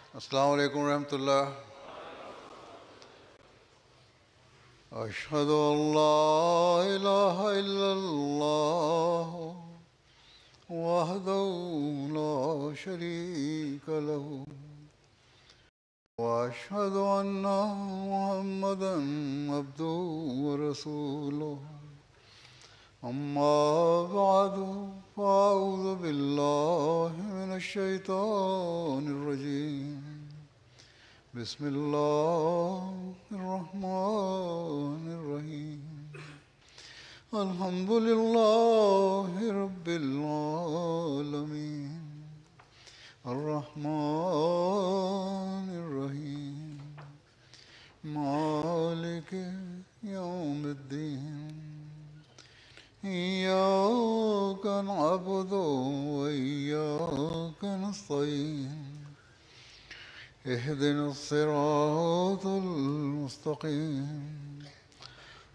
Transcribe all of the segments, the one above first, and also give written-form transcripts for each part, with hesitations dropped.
अस्सलामु अलैकुम रहमतुल्लाह। अशहदु अल्ला इलाहा इल्लल्लाह वहदहु ला शरीका लहु व अशहदु अन्ना मुहम्मदन अब्दुहु व रसूलुहु। अम्मा बअदु फ़अऊज़ु बिल्लाहि मिनश शैतानिर रजीम। बिस्मिल्लाहिर रहमानिर रहीम। अल्हम्दुलिल्लाहि रब्बिल आलमीन अर्रहमानिर रहीम मालिकि यौमिद्दीन। इय्याका नअबुदु व इय्याका नस्तईन। اهدنا الصراط المستقيم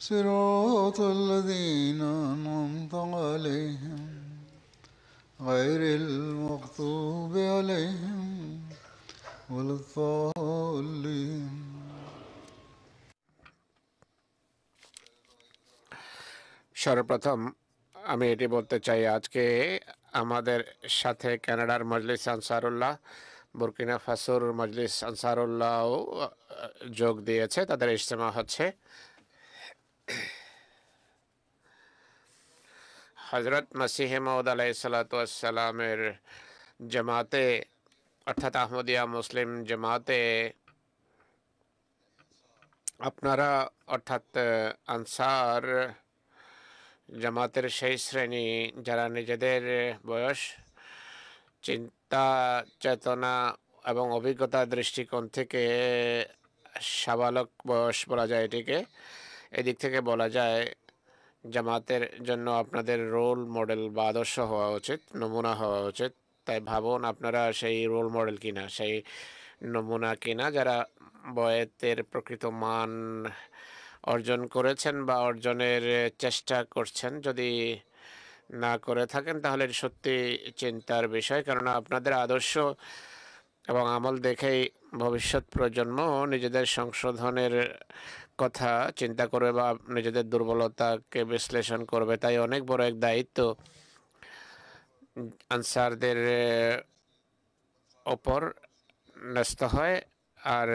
صراط الذين أنعمت عليهم غير المغضوب عليهم ولا الضالين। সর্বপ্রথম আমি এটি বলতে চাই, আজকে আমাদের সাথে কানাডার মজলিস আনসারুল্লাহ, বুরকিনা ফাসোর মজলিস আনসারুল্লাহও যোগ দিয়েছে। তাদের ইজতেমা হচ্ছে। হজরত মসিহ মাউদ আলাইহিসসালামের জামাতে অর্থাৎ আহমদিয়া মুসলিম জামাতে আপনারা অর্থাৎ আনসার জামাতের সেই শ্রেণী যারা নিজেদের বয়স, চিন্তা চেতনা এবং অভিজ্ঞতার দৃষ্টিকোণ থেকে সাবালক বয়স বলা যায় এটিকে, এদিক থেকে বলা যায় জামাতের জন্য আপনাদের রোল মডেল বা আদর্শ হওয়া উচিত, নমুনা হওয়া উচিত। তাই ভাবুন আপনারা সেই রোল মডেল কিনা, সেই নমুনা কিনা যারা বয়েতের প্রকৃত মান অর্জন করেছেন বা অর্জনের চেষ্টা করছেন। যদি না করে থাকেন তাহলে এটি সত্যি চিন্তার বিষয়, কেননা আপনাদের আদর্শ এবং আমল দেখেই ভবিষ্যৎ প্রজন্ম নিজেদের সংশোধনের কথা চিন্তা করবে বা নিজেদের দুর্বলতাকে বিশ্লেষণ করবে। তাই অনেক বড় এক দায়িত্ব আনসারদের ওপর ন্যস্ত হয়। আর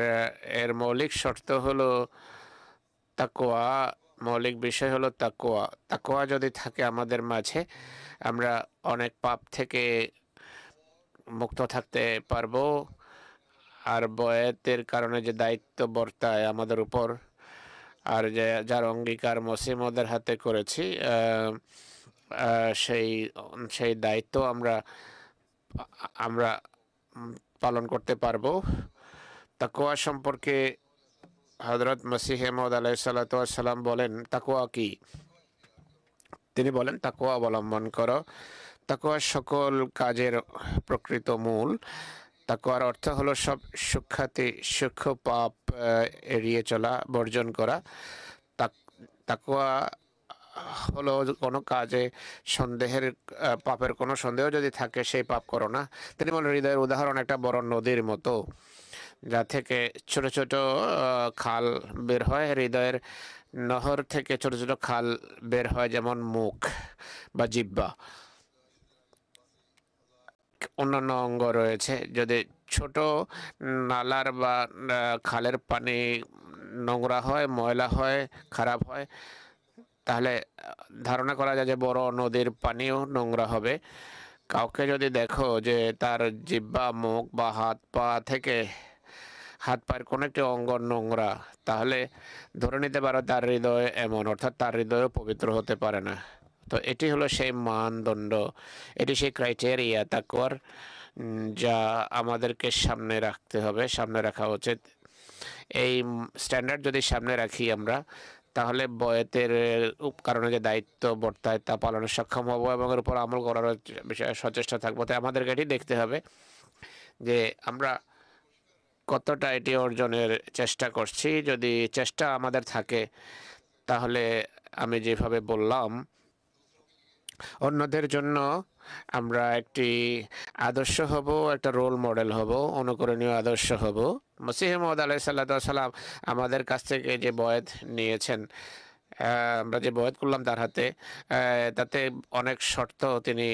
এর মৌলিক শর্ত হলো তাকওয়া, মৌলিক বিষয় হলো তাকওয়া। তাকওয়া যদি থাকে আমাদের মাঝে, আমরা অনেক পাপ থেকে মুক্ত থাকতে পারবো। আর বয়েতের কারণে যে দায়িত্ব বর্তায় আমাদের উপর, আর যে যার অঙ্গীকার মসিমদের হাতে করেছি, সেই সেই দায়িত্ব আমরা আমরা পালন করতে পারবো। তাকওয়া সম্পর্কে হযরত মসিহ মাউদ আলাইহিসসালাম বলেন, তাকওয়া কি? তিনি বলেন, তাকওয়া অবলম্বন করো। তাকওয়া সকল কাজের প্রকৃত মূল। তাকওয়ার অর্থ হলো সব সূক্ষ্ম পাপ এড়িয়ে চলা, বর্জন করা। তাকওয়া হলো কোনো কাজে সন্দেহের পাপের কোনো সন্দেহ যদি থাকে, সেই পাপ করো না। তিনি বলেন, হৃদয়ের উদাহরণ একটা বড় নদীর মতো, যা থেকে ছোট ছোট খাল বের হয়। হৃদয়ের নহর থেকে ছোট ছোট খাল বের হয়, যেমন মুখ বা জিহ্বা। অন্যান্য অঙ্গ রয়েছে। যদি ছোট নালার বা খালের পানি নোংরা হয়, ময়লা হয়, খারাপ হয়, তাহলে ধারণা করা যায় যে বড় নদীর পানিও নোংরা হবে। কাউকে যদি দেখো যে তার জিহ্বা, মুখ বা হাত পা থেকে হাত পায়ের কোনো একটি অঙ্গ নোংরা, তাহলে ধরে নিতে পারো তার হৃদয় এমন, অর্থাৎ তার হৃদয়ও পবিত্র হতে পারে না। তো এটি হলো সেই মানদণ্ড, এটি সেই ক্রাইটেরিয়া তাকওয়ার, যা আমাদেরকে সামনে রাখতে হবে, সামনে রাখা উচিত। এই স্ট্যান্ডার্ড যদি সামনে রাখি আমরা, তাহলে বয়েতের কারণে যে দায়িত্ব বর্তায় তা পালনে সক্ষম হব এবং এর উপর আমল করার বিষয়ে সচেষ্ট থাকবো। তাই আমাদেরকে এটি দেখতে হবে যে আমরা কতটা এটি অর্জনের চেষ্টা করছি। যদি চেষ্টা আমাদের থাকে, তাহলে আমি যেভাবে বললাম অন্যদের জন্য আমরা একটি আদর্শ হব, একটা রোল মডেল হব, অনুকরণীয় আদর্শ হব। মসিহ মউদ আলাইহিস সালাম আমাদের কাছ থেকে যে বয়াত নিয়েছেন, আমরা যে বয়াত করলাম তার হাতে, তাতে অনেক শর্ত তিনি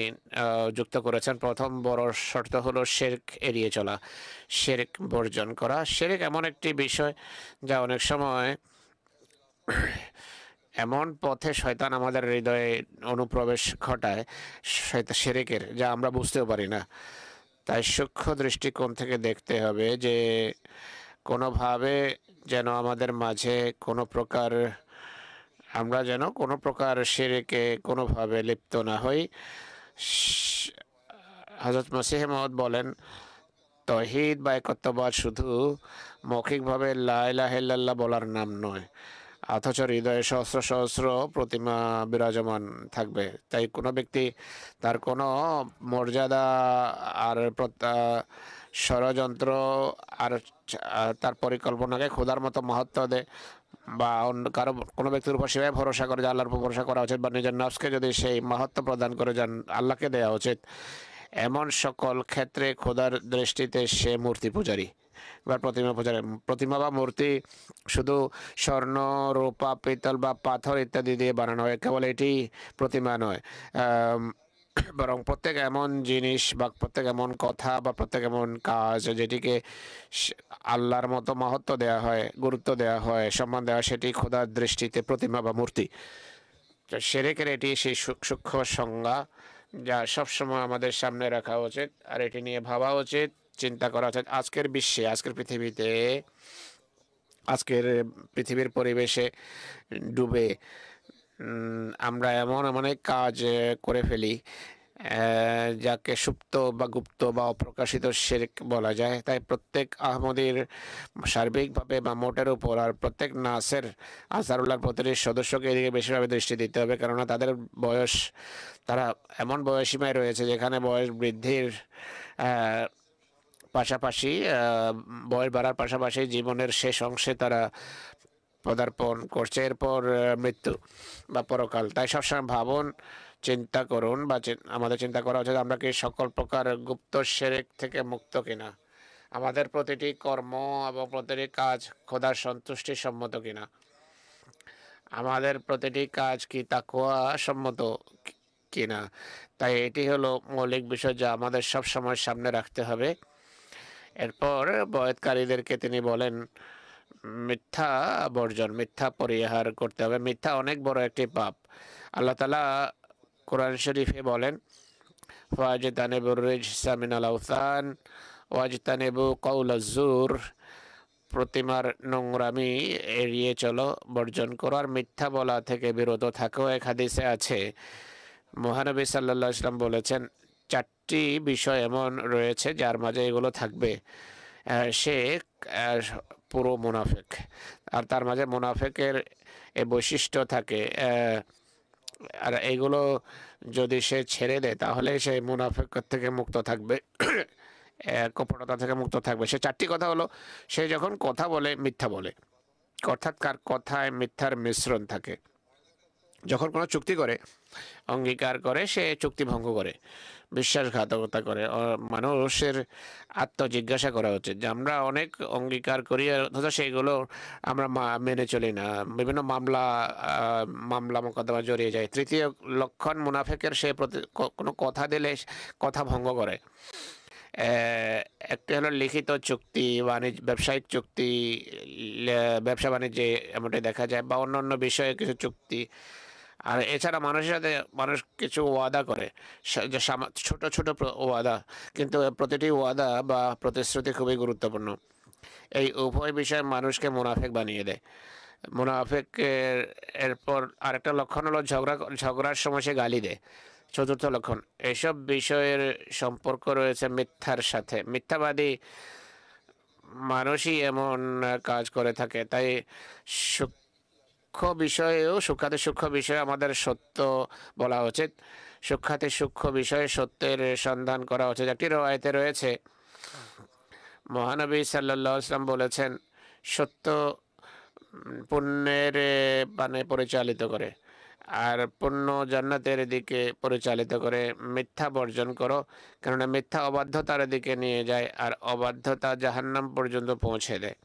যুক্ত করেছেন। প্রথম বড় শর্ত হলো শিরক এড়িয়ে চলা, শিরক বর্জন করা। শিরক এমন একটি বিষয় যা অনেক সময় এমন পথে শয়তান আমাদের হৃদয়ে অনুপ্রবেশ ঘটায় শিরকের, যা আমরা বুঝতেও পারি না। তাই সূক্ষ্ম দৃষ্টিকোণ থেকে দেখতে হবে যে কোনোভাবে যেন আমাদের মাঝে কোনো প্রকার আমরা যেন কোনো প্রকার শিরকে কোনোভাবে লিপ্ত না হই। হযরত মসিহ মউদ বলেন, তৌহিদ বা একত্ববাদ শুধু মৌখিকভাবে লা ইলাহা ইল্লাল্লাহ বলার নাম নয়, অথচ হৃদয়ে সহস্র সহস্র প্রতিমা বিরাজমান থাকবে। তাই কোনো ব্যক্তি তার কোনো মর্যাদা আর ষড়যন্ত্র আর তার পরিকল্পনাকে খোদার মতো মাহাত্ম্য দেয়, বা অন্য কারো কোনো ব্যক্তির উপর সেভাবে ভরসা করে যে আল্লাহর উপর ভরসা করা উচিত, বা নিজের নফসকে যদি সেই মাহাত্ম্য প্রদান করে যান আল্লাহকে দেওয়া উচিত, এমন সকল ক্ষেত্রে খোদার দৃষ্টিতে সে মূর্তি পূজারী বা প্রতিমা পূজারী। প্রতিমা বা মূর্তি শুধু স্বর্ণ, রূপা, পিতল বা পাথর ইত্যাদি দিয়ে বানানো হয়, কেবল এটি প্রতিমা নয়, বরং প্রত্যেক এমন জিনিস বা প্রত্যেক এমন কথা বা প্রত্যেক এমন কাজ যেটিকে আল্লাহর মতো মাহাত্ম্য দেওয়া হয়, গুরুত্ব দেওয়া হয়, সম্মান দেওয়া হয়, সেটি খোদার দৃষ্টিতে প্রতিমা বা মূর্তি। শিরকের এটি সেই সূক্ষ্ম সংজ্ঞা যা সবসময় আমাদের সামনে রাখা উচিত, আর এটি নিয়ে ভাবা উচিত, চিন্তা করা উচিত। আজকের বিশ্বে, আজকের পৃথিবীতে, আজকের পৃথিবীর পরিবেশে ডুবে আমরা এমন অনেক কাজ করে ফেলি যাকে সুপ্ত বা গুপ্ত বা অপ্রকাশিত শিরক বলা যায়। তাই প্রত্যেক আহমদীর সার্বিকভাবে বা মোটের উপর আর প্রত্যেক নাসের আনসারুল্লাহর প্রতিটি সদস্যকে এদিকে বেশিরভাবে দৃষ্টি দিতে হবে, কেননা তাদের বয়স, তারা এমন বয়সীমায় রয়েছে যেখানে বয়স বৃদ্ধির পাশাপাশি বয়স বাড়ার পাশাপাশি জীবনের শেষ অংশে তারা পদার্পণ করছে, এরপর মৃত্যু বা পরকাল। তাই সবসময় ভাবুন, চিন্তা করুন, বা আমাদের চিন্তা করা উচিত আমরা কি সকল প্রকার গুপ্ত শিরক থেকে মুক্ত কিনা, আমাদের প্রতিটি কর্ম এবং প্রতিটি কাজ খোদার সন্তুষ্টি সম্মত কিনা, আমাদের প্রতিটি কাজ কি তাকওয়া সম্মত কিনা। তাই এটি হলো মৌলিক বিষয় যা আমাদের সব সময় সামনে রাখতে হবে। এরপর বয়াতকারীদেরকে তিনি বলেন মিথ্যা বর্জন, মিথ্যা পরিহার করতে হবে। মিথ্যা অনেক বড় একটি পাপ। আল্লাহ তাআলা কোরআন শরীফে বলেন, ফাজতানিবুর রিজসা মিনাল আওসান ওয়াজতানিবু কাওলাজ জুর, প্রতিমার নোংরামি এড়িয়ে চলো, বর্জন করো, আর মিথ্যা বলা থেকে বিরত থাকো। এক হাদিসে আছে, মহানবী সাল্লাল্লাহু আলাইহি ওয়াসাল্লাম বলেছেন, চারটি বিষয় এমন রয়েছে যার মাঝে এগুলো থাকবে সে পুরো মুনাফিক। আর তার মাঝে মুনাফিকের এই বৈশিষ্ট্য থাকে, আর এইগুলো যদি সে ছেড়ে দেয় তাহলে সে মুনাফিক থেকে মুক্ত থাকবে, কপটতা থেকে মুক্ত থাকবে। সে চারটি কথা হলো, সে যখন কথা বলে মিথ্যা বলে, অর্থাৎ কার কথায় মিথ্যার মিশ্রণ থাকে। যখন কোনো চুক্তি করে, অঙ্গীকার করে, সে চুক্তি ভঙ্গ করে, বিশ্বাসঘাতকতা করে। মানুষের আত্মজিজ্ঞাসা করা উচিত যে আমরা অনেক অঙ্গীকার করি অথচ সেগুলো আমরা মেনে চলি না, বিভিন্ন মামলা মোকদ্দমা জড়িয়ে যায়। তৃতীয় লক্ষণ মুনাফিকের, সে কোনো কথা দিলে কথা ভঙ্গ করে। একটি হলো লিখিত চুক্তি, ব্যবসায়িক চুক্তি, ব্যবসা বাণিজ্যে এমনটাই দেখা যায়, বা অন্য অন্য বিষয়ে কিছু চুক্তি। আর এছাড়া মানুষের সাথে মানুষ কিছু ওয়াদা করে, যে ছোট ছোট ওয়াদা, কিন্তু প্রতিটি ওয়াদা বা প্রতিশ্রুতি খুবই গুরুত্বপূর্ণ। এই উভয় বিষয় মানুষকে মুনাফিক বানিয়ে দেয়। মুনাফিকের এরপর আরেকটা লক্ষণ হলো ঝগড়ার সময় সে গালি দেয়। চতুর্থ লক্ষণ, এইসব বিষয়ের সম্পর্ক রয়েছে মিথ্যার সাথে। মিথ্যাবাদী মানুষই এমন কাজ করে থাকে। তাই সূক্ষ্মাতি সূক্ষ্ম বিষয়ে আমাদের সত্য বলা উচিত, সূক্ষ্মাতি সূক্ষ্ম বিষয়ে সত্যের সন্ধান করা উচিত। একটি রওয়ায়েতে রয়েছে, মহানবী সাল্লাল্লাহু আলাইহি ওয়াসাল্লাম বলেছেন, সত্য পুণ্যের পানে পরিচালিত করে, আর পূর্ণ জান্নাতের দিকে পরিচালিত করে। মিথ্যা বর্জন করো, কেননা মিথ্যা অবাধ্যতার দিকে নিয়ে যায় আর অবাধ্যতা জাহান্নাম পর্যন্ত পৌঁছে দেয়।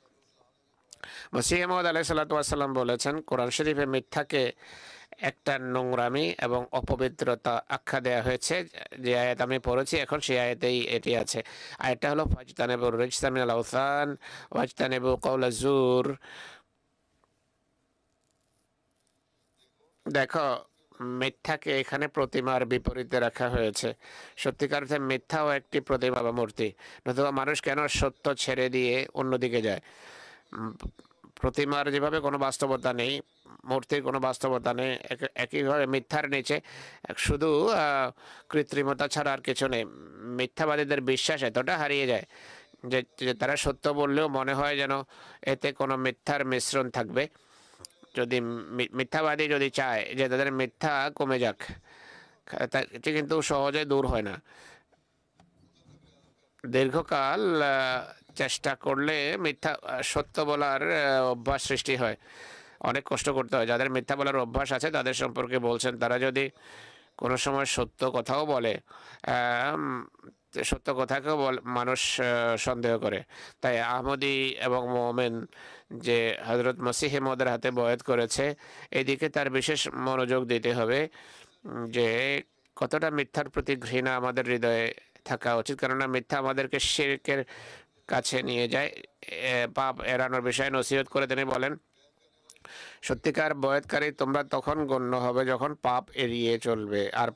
মসিহ মওউদ আলাইহিস সালাতু ওয়াস সালাম বলেছেন, কোরআন শরীফে মিথ্যাকে একটা নোংরামি এবং অপবিত্রতা আখ্যা দেওয়া হয়েছে। যে আয়াত আমি পড়েছি এখন সেই আয়াতেই এটি আছে। আয়াতটা হলো ফাজতানিবু রিজসা মিনাল আওসান ওয়াজতানিবু কাওলা জুর। দেখো, মিথ্যাকে এখানে প্রতিমার বিপরীতে রাখা হয়েছে। সত্যিকার অর্থে মিথ্যাও একটি প্রতিমা বা মূর্তি। নতুবা মানুষ কেন সত্য ছেড়ে দিয়ে অন্যদিকে যায়? প্রতিমার যেভাবে কোনো বাস্তবতা নেই, মূর্তির কোনো বাস্তবতা নেই, একইভাবে মিথ্যার নিচে শুধু কৃত্রিমতা ছাড়া আর কিছু নেই। মিথ্যাবাদীদের বিশ্বাস এতটা হারিয়ে যায় যে তারা সত্য বললেও মনে হয় যেন এতে কোনো মিথ্যার মিশ্রণ থাকবে। যদি মিথ্যাবাদী যদি চায় যে তাদের মিথ্যা কমে যাক, এটি কিন্তু সহজে দূর হয় না। দীর্ঘকাল চেষ্টা করলে মিথ্যা সত্য বলার অভ্যাস সৃষ্টি হয়। অনেক কষ্ট করতে হয়। যাদের মিথ্যা বলার অভ্যাস আছে তাদের সম্পর্কে বলছেন, তারা যদি কোনো সময় সত্য কথাও বলে, সত্য কথাকেও মানুষ সন্দেহ করে। তাই আহমদি এবং মোমেন যে হজরত মসিহ মওউদের হাতে বয়াত করেছে, এদিকে তার বিশেষ মনোযোগ দিতে হবে যে কতটা মিথ্যার প্রতি ঘৃণা আমাদের হৃদয়ে থাকা উচিত। কেননা মিথ্যা আমাদেরকে শিরকের কাছে নিয়ে যায়। পাপ এড়ানোর বিষয়ে নসিহত করে তিনি বলেন, সত্যিকার বয়াতকারী তোমরা তখন গণ্য হবে যখন পাপ এড়িয়ে চলবে। আর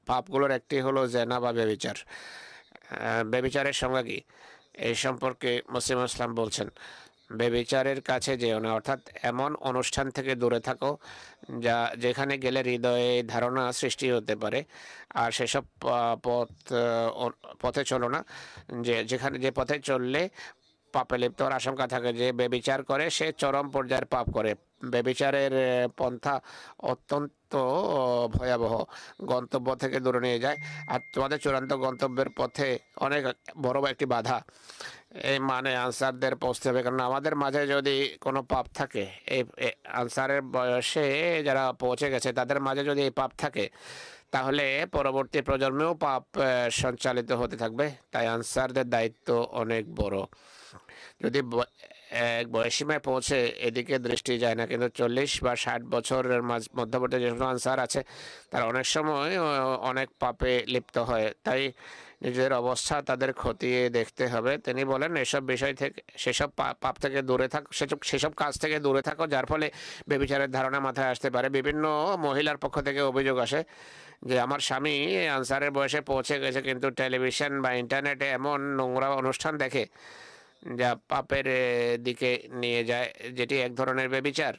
পাপগুলোর একটি হলো জেনা বা ব্যভিচার। ব্যভিচারের সংজ্ঞা কি এই সম্পর্কে মুসলিম ইসলাম বলছেন, ব্যভিচারের কাছে যেও না, অর্থাৎ এমন অনুষ্ঠান থেকে দূরে থাকো যেখানে গেলে হৃদয়ে ধারণা সৃষ্টি হতে পারে। আর সেসব পথে চলো না যে পথে চললে পাপে লিপ্ত হওয়ার আশঙ্কা থাকে। যে ব্যভিচার করে সে চরম পর্যায়ের পাপ করে। ব্যভিচারের পন্থা অত্যন্ত ভয়াবহ, গন্তব্য থেকে দূরে নিয়ে যায়। আর তোমাদের চূড়ান্ত গন্তব্যের পথে অনেক বড় একটি বাধা। এই মানে আনসারদের পৌঁছতে হবে, কারণ আমাদের মাঝে যদি কোনো পাপ থাকে, এই আনসারের বয়সে যারা পৌঁছে গেছে তাদের মাঝে যদি এই পাপ থাকে, তাহলে পরবর্তী প্রজন্মেও পাপ সঞ্চালিত হতে থাকবে। তাই আনসারদের দায়িত্ব অনেক বড়। যদি এক বয়সীমায় পৌঁছে এদিকে দৃষ্টি যায় না, কিন্তু 40 বা 60 বছরের মধ্যবর্তী যে আনসার আছে তারা অনেক সময় অনেক পাপে লিপ্ত হয়। তাই নিজের অবস্থা তাদের খতিয়ে দেখতে হবে। তিনি বলেন, এসব বিষয় থেকে সেসব পাপ থেকে দূরে থাকো, সেসব কাজ থেকে দূরে থাকো যার ফলে ব্যভিচারের ধারণা মাথায় আসতে পারে। বিভিন্ন মহিলার পক্ষ থেকে অভিযোগ আসে যে আমার স্বামী আনসারের বয়সে পৌঁছে গেছে, কিন্তু টেলিভিশন বা ইন্টারনেটে এমন নোংরা অনুষ্ঠান দেখে যা পাপের দিকে নিয়ে যায়, যেটি এক ধরনের ব্যভিচার।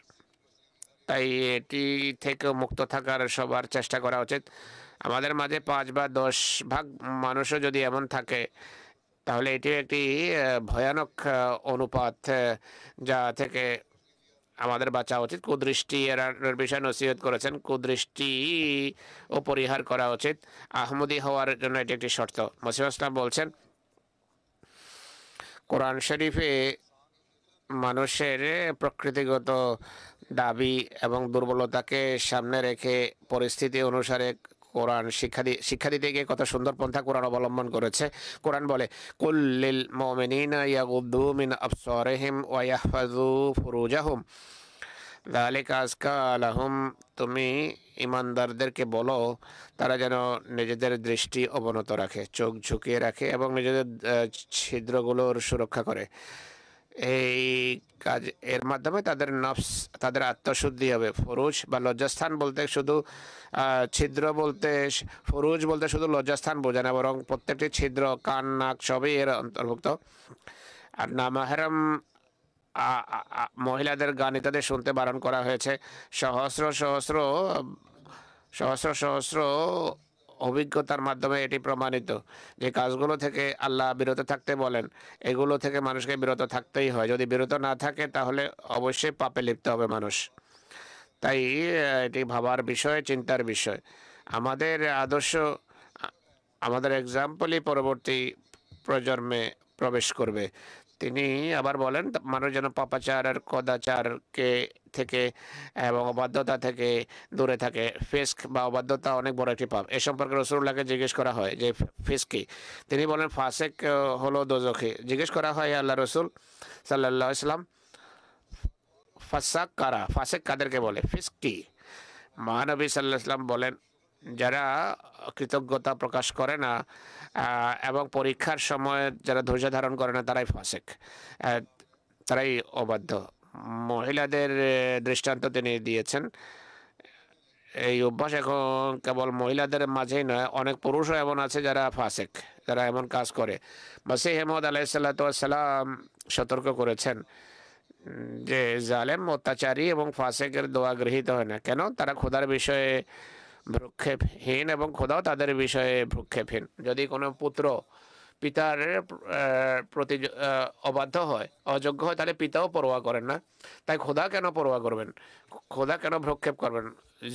তাই এটি থেকে মুক্ত থাকার সবার চেষ্টা করা উচিত। আমাদের মাঝে 5 বা 10 ভাগ মানুষও যদি এমন থাকে, তাহলে এটিও একটি ভয়ানক অনুপাত, যা থেকে আমাদের বাঁচা উচিত। কুদৃষ্টি এর বিষয়ে নসিহত করেছেন, কুদৃষ্টি ও পরিহার করা উচিত। আহমদি হওয়ার জন্য এটি একটি শর্ত। মসিহ ইসলাম বলছেন, কোরআন শরীফে মানুষের প্রকৃতিগত দাবি এবং দুর্বলতাকে সামনে রেখে পরিস্থিতি অনুসারে কোরআন শিক্ষা দিতে গিয়ে কত সুন্দর পন্থা কোরআন অবলম্বন করেছে। কোরআন বলে, কুল লিল মুমিনিনা ইয়াগুদ্দু মিন আবসারিহিম ওয়া ইয়াহফাযু ফুরুজাহুম যালিকা আযকা লাহুম। তুমি ইমানদারদেরকে বলো তারা যেন নিজেদের দৃষ্টি অবনত রাখে, চোখ ঝুঁকিয়ে রাখে এবং নিজেদের ছিদ্রগুলোর সুরক্ষা করে। এই কাজ এর মাধ্যমে তাদের নফস, তাদের আত্মশুদ্ধি হবে। ফরুজ বা লজ্জাস্থান বলতে শুধু ছিদ্র বলতে, ফরুজ বলতে শুধু লজ্জাস্থান বোঝায় না, বরং প্রত্যেকটি ছিদ্র, কান, নাক সবই এর অন্তর্ভুক্ত। আর নামাহরম মহিলাদের গান ইত্যাদি শুনতে বারণ করা হয়েছে। সহস্র সহস্র সহস্র সহস্র অভিজ্ঞতার মাধ্যমে এটি প্রমাণিত যে কাজগুলো থেকে আল্লাহ বিরত থাকতে বলেন, এগুলো থেকে মানুষকে বিরত থাকতেই হয়। যদি বিরত না থাকে তাহলে অবশ্যই পাপে লিপ্ত হবে মানুষ। তাই এটি ভাবার বিষয়, চিন্তার বিষয়। আমাদের আদর্শ, আমাদের এক্সাম্পলই পরবর্তী প্রজন্মে প্রবেশ করবে। তিনি আবার বলেন, মানুষ যেন পাপাচার আর কদাচারকে থেকে এবং অবাধ্যতা থেকে দূরে থাকে। ফিস্ক বা অবাধ্যতা অনেক বড় একটি পাপ। এ সম্পর্কে রাসূলুল্লাহকে জিজ্ঞেস করা হয় যে ফিস্ক কি? তিনি বলেন ফাসেক হলো দোজখী। জিজ্ঞেস করা হয় আল্লাহ রসুল সাল্লাল্লাহু আলাইহি ওয়াসাল্লাম, ফাসাক কারা, ফাসেক কাদেরকে বলে, ফিস্ক কি? মহানবী সাল্লাল্লাহু আলাইহি ওয়াসাল্লাম বলেন, যারা কৃতজ্ঞতা প্রকাশ করে না এবং পরীক্ষার সময় যারা ধৈর্য ধারণ করে না, তারাই ফাসেক, তারাই অবাধ্য। মহিলাদের দৃষ্টান্ত তিনি দিয়েছেন। এই অভ্যাস এখন কেবল মহিলাদের মাঝেই নয়, অনেক পুরুষও এমন আছে যারা ফাসেক, যারা এমন কাজ করে। মসিহ মউদ আলাইহিসসালাম সতর্ক করেছেন যে জালেম, অত্যাচারী এবং ফাসেকের দোয়া গৃহীত হয় না। কেন? তারা খোদার বিষয়ে ভ্রুক্ষেপহীন এবং খোদাও তাদের বিষয়ে ভ্রুক্ষেপহীন। যদি কোনো পুত্র পিতার প্রতি অবাধ্য হয়, অযোগ্য হয়, তাহলে পিতাও পরোয়া করেন না, তাই খোদা কেন পরোয়া করবেন? খোদা কেন ভ্রক্ষেপ করবেন?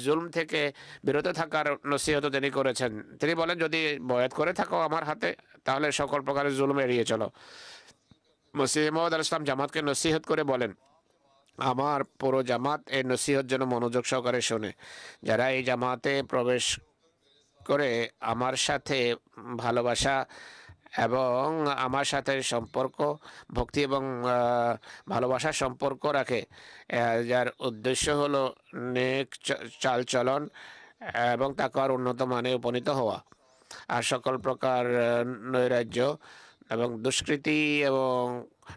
জুলম থেকে বিরত থাকার নসিহত তিনি করেছেন। তিনি বলেন, যদি বয়াত করে থাকো আমার হাতে, তাহলে সকল প্রকারের জুলম এড়িয়ে চলো। মসিহ মউদ আলাইহিস সালাম জামাতকে নসিহত করে বলেন, আমার পুরো জামাত এই নসিহত যেন মনোযোগ সহকারে শোনে। যারা এই জামাতে প্রবেশ করে আমার সাথে ভালোবাসা এবং আমার সাথে সম্পর্ক, ভক্তি এবং ভালোবাসার সম্পর্ক রাখে, যার উদ্দেশ্য হলো নেক চালচলন এবং তাকওয়ার উন্নত মানে উপনীত হওয়া, আর সকল প্রকার নৈরাজ্য এবং দুষ্কৃতি এবং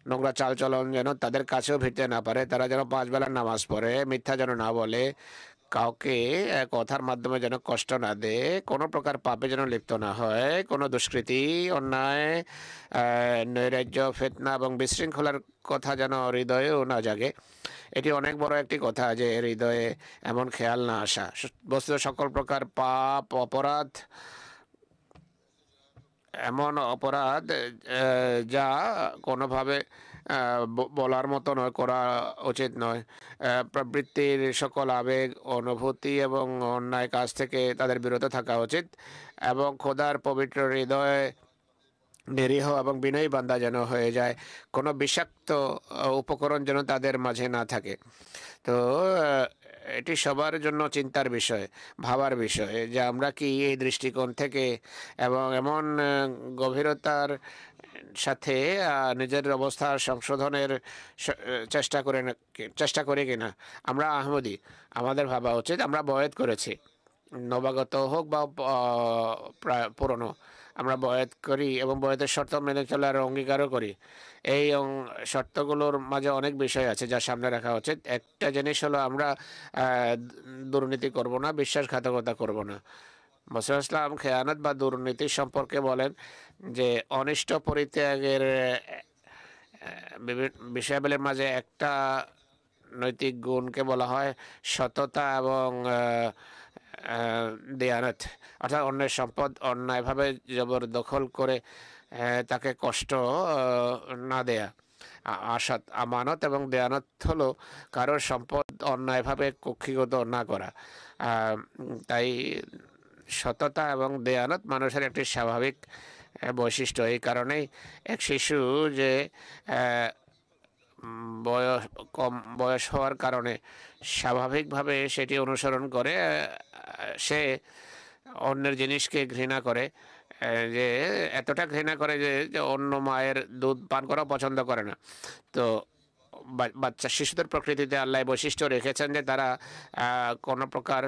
নোংরা চালচলন যেন তাদের কাছেও ভিড়তে না পারে। তারা যেন 5 বেলার নামাজ পড়ে, মিথ্যা যেন না বলে, কাউকে কথার মাধ্যমে যেন কষ্ট না দেয়, কোনো প্রকার পাপে যেন লিপ্ত না হয়, কোনো দুষ্কৃতি, অন্যায়, নৈরাজ্য, ফিতনা এবং বিশৃঙ্খলার কথা যেন হৃদয়েও না জাগে। এটি অনেক বড় একটি কথা যে হৃদয়ে এমন খেয়াল না আসা। বস্তুত সকল প্রকার পাপ, অপরাধ, এমন অপরাধ যা কোনোভাবে বলার মতো নয়, করা উচিত নয়। প্রবৃত্তির সকল আবেগ, অনুভূতি এবং অন্যায় কাজ থেকে তাদের বিরত থাকা উচিত এবং খোদার পবিত্র হৃদয়ে নিরীহ এবং বিনয়ী বান্দা যেন হয়ে যায়। কোনো বিষাক্ত উপকরণ যেন তাদের মাঝে না থাকে। তো এটি সবার জন্য চিন্তার বিষয়, ভাবার বিষয় যে আমরা কি এই দৃষ্টিকোণ থেকে এবং এমন গভীরতার সাথে নিজের অবস্থা সংশোধনের চেষ্টা করি কিনা। আমরা আহমদি, আমাদের ভাবা উচিত আমরা বয়াত করেছি, নবাগত হোক বা পুরনো, আমরা বয়াত করি এবং বয়াতের শর্ত মেনে চলার অঙ্গীকারও করি। এই শর্তগুলোর মাঝে অনেক বিষয় আছে যা সামনে রাখা উচিত। একটা জিনিস হলো আমরা দুর্নীতি করব না, বিশ্বাসঘাতকতা করব না। মুহাম্মদ ইসলাম খেয়ানত বা দুর্নীতি সম্পর্কে বলেন যে অনিষ্ট পরিত্যাগের বিষয়াবলীর মাঝে একটা নৈতিক গুণকে বলা হয় সততা এবং দেয়ানত, অর্থাৎ অন্যের সম্পদ অন্যায়ভাবে জবরদখল করে তাকে কষ্ট না দেয়া। আমানত এবং দেয়ানত হলো কারোর সম্পদ অন্যায়ভাবে কক্ষিগত না করা। তাই সততা এবং দেয়ানত মানুষের একটি স্বাভাবিক বৈশিষ্ট্য। এই কারণেই এক শিশু যে কম বয়স হওয়ার কারণে স্বাভাবিকভাবে সেটি অনুসরণ করে, সে অন্যের জিনিসকে ঘৃণা করে, যে এতটা ঘৃণা করে যে অন্য মায়ের দুধ পান করাও পছন্দ করে না। তো বাচ্চা শিশুদের প্রকৃতিতে আল্লাহ বৈশিষ্ট্য রেখেছেন যে তারা কোনো প্রকার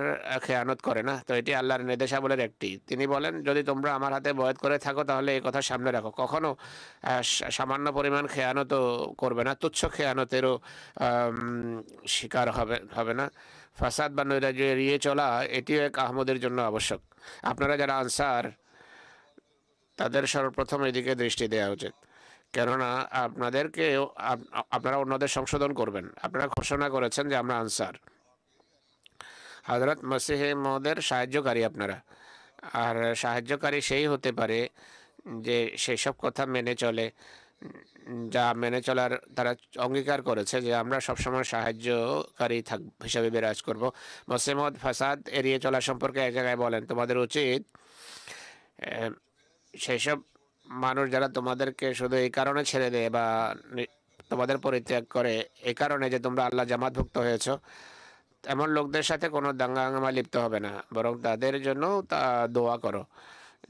খেয়ানত করে না। তো এটি আল্লাহর নির্দেশাবলীর একটি। তিনি বলেন, যদি তোমরা আমার হাতে বয়াত করে থাকো তাহলে এই কথা সামনে রাখো, কখনো সামান্য পরিমাণ খেয়ানতও করবে না, তুচ্ছ খেয়ানতেরও শিকার হবে না। ফাসাদ বা নৈরাজ্য এড়িয়ে চলা এটিও এক আহমদের জন্য আবশ্যক। আপনারা যারা আনসার, তাদের সর্বপ্রথম এদিকে দৃষ্টি দেওয়া উচিত, কেননা আপনারা অন্যদের সংশোধন করবেন। আপনারা ঘোষণা করেছেন যে আমরা আনসার, হযরত মসিহ মউদের সাহায্যকারী আপনারা। আর সাহায্যকারী সেই হতে পারে যে সেই সব কথা মেনে চলে যা মেনে চলার তারা অঙ্গীকার করেছে যে আমরা সবসময় সাহায্যকারী হিসাবে বিরাজ করব। মসিহ মউদ ফাসাদ এড়িয়ে চলা সম্পর্কে এক জায়গায় বলেন, তোমাদের উচিত সেই সব মানুষ যারা তোমাদেরকে শুধু এই কারণে ছেড়ে দেয় বা তোমাদের পরিত্যাগ করে এই কারণে যে তোমরা আল্লাহ জামাতভুক্ত হয়েছো, এমন লোকদের সাথে কোনো দাঙ্গা হাঙ্গামা লিপ্ত হবে না, বরং তাদের জন্য তা দোয়া করো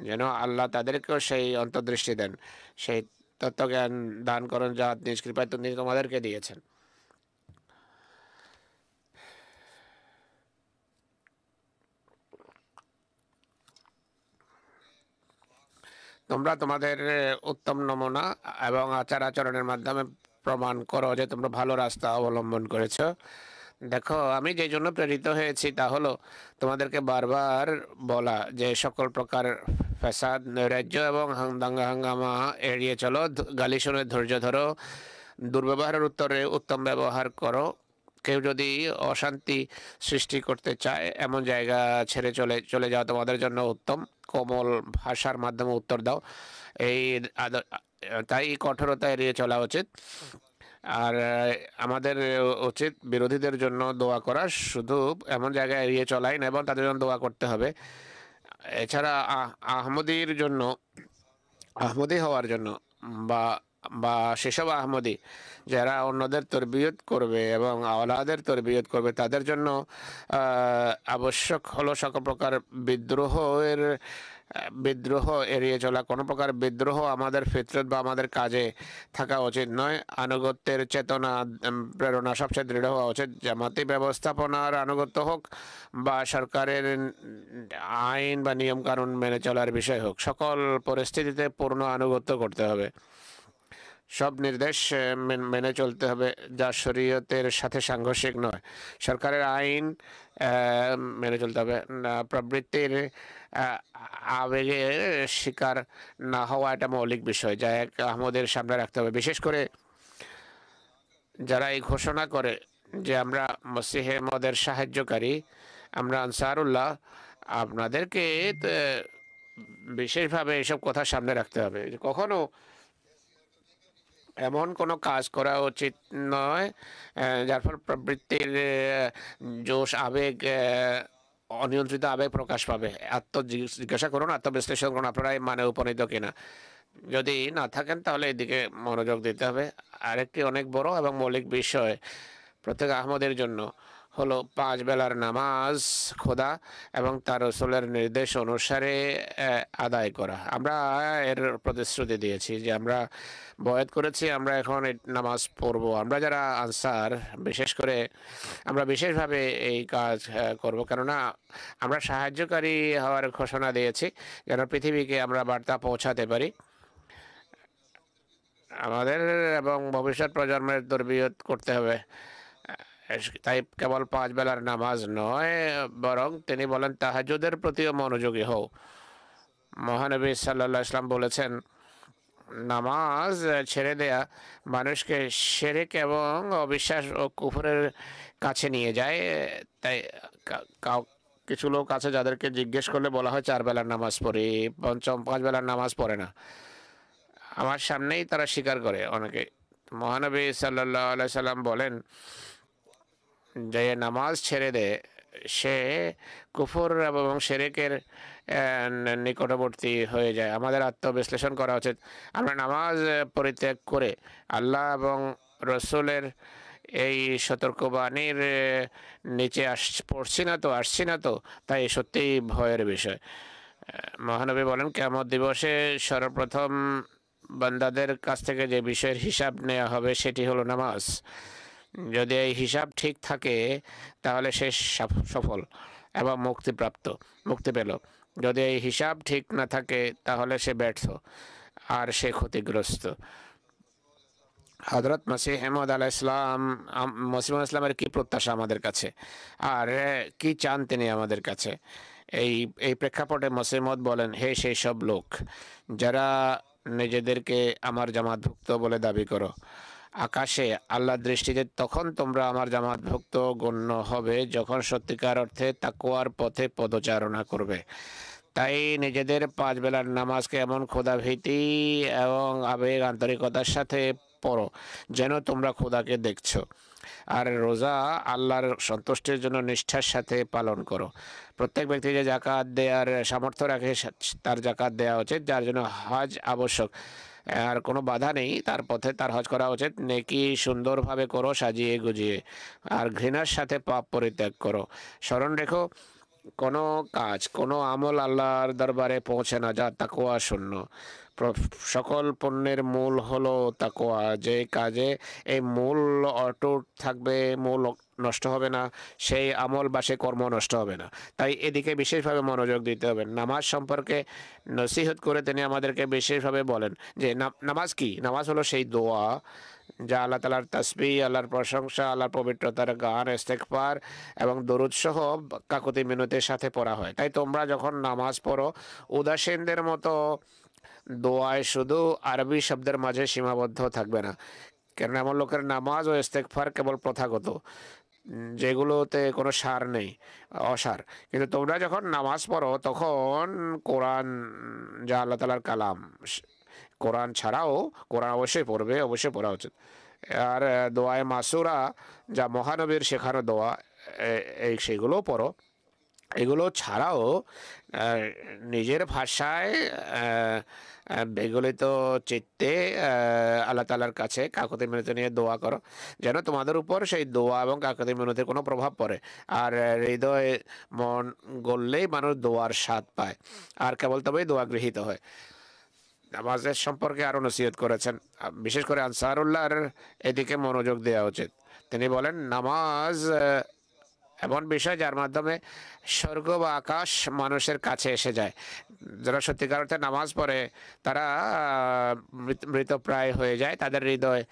যেন আল্লাহ তাদেরকেও সেই অন্তর্দৃষ্টি দেন, সেই তত্ত্বজ্ঞান দান করেন যা নিজ কৃপায় তিনি তোমাদেরকে দিয়েছেন। তোমরা তোমাদের উত্তম নমুনা এবং আচার আচরণের মাধ্যমে প্রমাণ করো যে তোমরা ভালো রাস্তা অবলম্বন করেছো। দেখো, আমি যে জন্য প্রেরিত হয়েছি তা হলো তোমাদেরকে বারবার বলা যে সকল প্রকার ফ্যাসাদ, নৈরাজ্য এবং দাঙ্গা হাঙ্গামা এড়িয়ে চলো, গালি শুনে ধৈর্য ধরো, দুর্ব্যবহারের উত্তরে উত্তম ব্যবহার করো। কেউ যদি অশান্তি সৃষ্টি করতে চায় এমন জায়গা ছেড়ে চলে যাওয়া তোমাদের জন্য উত্তম। কোমল ভাষার মাধ্যমে উত্তর দাও, এই তাই কঠোরতা এড়িয়ে চলা উচিত। আর আমাদের উচিত বিরোধীদের জন্য দোয়া করা, শুধু এমন জায়গায় এড়িয়ে চলাই না, এবং তাদের জন্য দোয়া করতে হবে। এছাড়া আহমদি হওয়ার জন্য বা বা সেসব আহমদি যারা অন্যদের তরবিয়ত করবে এবং আওলাদের তরবিয়ত করবে, তাদের জন্য আবশ্যক হলো সকল প্রকার বিদ্রোহ এড়িয়ে চলা। কোনো প্রকার বিদ্রোহ আমাদের ফিতরত বা আমাদের কাজে থাকা উচিত নয়। আনুগত্যের চেতনা, প্রেরণা সবচেয়ে দৃঢ় হওয়া উচিত। জামাতি ব্যবস্থাপনার আনুগত্য হোক বা সরকারের আইন বা নিয়ম কানুন মেনে চলার বিষয় হোক, সকল পরিস্থিতিতে পূর্ণ আনুগত্য করতে হবে। সব নির্দেশ মেনে চলতে হবে যা শরীয়তের সাথে সাংঘর্ষিক নয়। সরকারের আইন মেনে চলতে হবে। প্রবৃত্তির আবেগে শিকার না হওয়া এটা মৌলিক বিষয় যা এক আহমদের সামনে রাখতে হবে। বিশেষ করে যারা এই ঘোষণা করে যে আমরা মসিহে মদের সাহায্যকারী, আমরা আনসারুল্লাহ, আপনাদেরকে বিশেষভাবে এসব কথা সামনে রাখতে হবে। কখনো এমন কোনো কাজ করা উচিত নয় যার ফলে প্রবৃত্তির জোশ, আবেগ, অনিয়ন্ত্রিত আবেগ প্রকাশ পাবে। জিজ্ঞাসা করুন, আত্মবিশ্লেষণ করুন, আপনারা এই মানে উপনীত কিনা। যদি না থাকেন তাহলে এদিকে মনোযোগ দিতে হবে। আরেকটি অনেক বড় এবং মৌলিক বিষয় প্রত্যেক আহমদের জন্য হলো 5 বেলার নামাজ খোদা এবং তার রসুলের নির্দেশ অনুসারে আদায় করা। আমরা এর প্রতিশ্রুতি দিয়েছি যে আমরা বয়াত করেছি, আমরা এখন নামাজ পড়ব। আমরা যারা আনসার, বিশেষ করে আমরা বিশেষভাবে এই কাজ করব, কেননা আমরা সাহায্যকারী হওয়ার ঘোষণা দিয়েছি যেন পৃথিবীকে আমরা বার্তা পৌঁছাতে পারি। আমাদের এবং ভবিষ্যৎ প্রজন্মের তরবিয়ত করতে হবে। তাই কেবল 5 বেলার নামাজ নয়, বরং তিনি বলেন তাহাজ্জুদের প্রতিও মনোযোগী হও। মহানবী সাল্লাল্লাহু আলাইহি ওয়াসাল্লাম বলেছেন, নামাজ ছেড়ে দেয়া মানুষকে শিরক এবং অবিশ্বাস ও কুফরের কাছে নিয়ে যায়। তাই কিছু লোক আছে যাদেরকে জিজ্ঞেস করলে বলা হয় 4 বেলার নামাজ পড়ি, 5 বেলার নামাজ পড়ে না। আমার সামনেই তারা স্বীকার করে অনেকে। মহানবী সাল্লাল্লাহু আলাইহি সাল্লাম বলেন, যে নামাজ ছেড়ে দেয় সে কুফর এবং শিরকের নিকটবর্তী হয়ে যায়। আমাদের আত্মবিশ্লেষণ করা উচিত। আমরা নামাজ পরিত্যাগ করে আল্লাহ এবং রসুলের এই সতর্কবাণীর নিচে আসছি না তো, তাই সত্যিই ভয়ের বিষয়। মহানবী বলেন, কিয়ামত দিবসে সর্বপ্রথম বান্দাদের কাছ থেকে যে বিষয়ের হিসাব নেওয়া হবে সেটি হলো নামাজ। যদি এই হিসাব ঠিক থাকে তাহলে সে সফল এবং মুক্তি পেল। যদি এই হিসাব ঠিক না থাকে তাহলে সে ব্যর্থ আর সে ক্ষতিগ্রস্ত। হযরত মসিহ মউদ আলাইহিস সালাম, মসিহ ইসলামের কি প্রত্যাশা আমাদের কাছে, আর কি চান তিনি আমাদের কাছে? এই প্রেক্ষাপটে মসিহ মউদ বলেন, হে সেই সব লোক যারা নিজেদেরকে আমার জামাতভুক্ত বলে দাবি করো, আকাশে আল্লাহর দৃষ্টিতে তখন তোমরা আমার জামাতভুক্ত গণ্য হবে যখন সত্যিকার অর্থে তাকওয়ার পথে পদচারণা করবে। তাই নিজেদের 5 বেলার নামাজকে এমন খোদাভীতি এবং আবেগ আন্তরিকতার সাথে পড়ো যেন তোমরা খোদাকে দেখছো। আর রোজা আল্লাহর সন্তুষ্টির জন্য নিষ্ঠার সাথে পালন করো। প্রত্যেক ব্যক্তি যে জাকাত দেওয়ার সামর্থ্য রাখে তার জাকাত দেওয়া উচিত, যার জন্য হজ আবশ্যক। আর কোনো বাধা নেই তার পথে, তার হজ করা উচিত। নেকি সুন্দরভাবে করো, সাজিয়ে গুজিয়ে, আর ঘৃণার সাথে পাপ পরিত্যাগ করো। স্মরণ রেখো, কোনো কাজ, কোনো আমল আল্লাহর দরবারে পৌঁছে না যা তাকওয়া শূন্য। সকল পণ্যের মূল হলো তাকওয়া। যে কাজে এই মূল অটুট থাকবে, মূল নষ্ট হবে না, সেই আমল বা সেই কর্ম নষ্ট হবে না। তাই এদিকে বিশেষভাবে মনোযোগ দিতে হবে। নামাজ সম্পর্কে নসিহত করে তিনি আমাদেরকে বিশেষভাবে বলেন যে নামাজ কি? নামাজ হলো সেই দোয়া যা আল্লাহ তালার তাসবিহ, আল্লাহর প্রশংসা, আল্লাহর পবিত্রতার গান, ইস্তেগফার এবং দরুদ সহ কাকুতি মিনতির সাথে পড়া হয়। তাই তোমরা যখন নামাজ পড়ো, উদাসীনদের মতো দোয়ায় শুধু আরবি শব্দের মাঝে সীমাবদ্ধ থাকবে না। কেন এমন লোকের নামাজ ও ইস্তেগফার কেবল প্রথাগত, যেগুলোতে কোনো সার নেই, অসার। কিন্তু তোমরা যখন নামাজ পড়ো তখন কোরআন, যা আল্লাহ তালার কালাম, কোরআন ছাড়াও কোরআন অবশ্যই পড়বে, অবশ্যই পড়া উচিত। আর দোয়ায় মাসুরা, যা মহানবীর শেখানো দোয়া, এই সেগুলোও পড়ো। এগুলো ছাড়াও নিজের ভাষায় বিগলিত চিত্তে আল্লাহ তালার কাছে কাকুতি মিনতি নিয়ে দোয়া করো, যেন তোমাদের উপর সেই দোয়া এবং কাকুতি মিনতির কোনো প্রভাব পড়ে। আর হৃদয়ে মন গড়লেই মানুষ দোয়ার স্বাদ পায়, আর কেবল তবেই দোয়া গৃহীত হয়। নামাজের সম্পর্কে আরও নসিহত করেছেন, বিশেষ করে আনসারুল্লাহর এদিকে মনোযোগ দেওয়া উচিত। তিনি বলেন, নামাজ এমন বিষয় যার মাধ্যমে স্বর্গ বা আকাশ মানুষের কাছে এসে যায়। যারা সত্যিকার অর্থে নামাজ পড়ে তারা মৃতপ্রায় হয়ে যায়, তাদের হৃদয়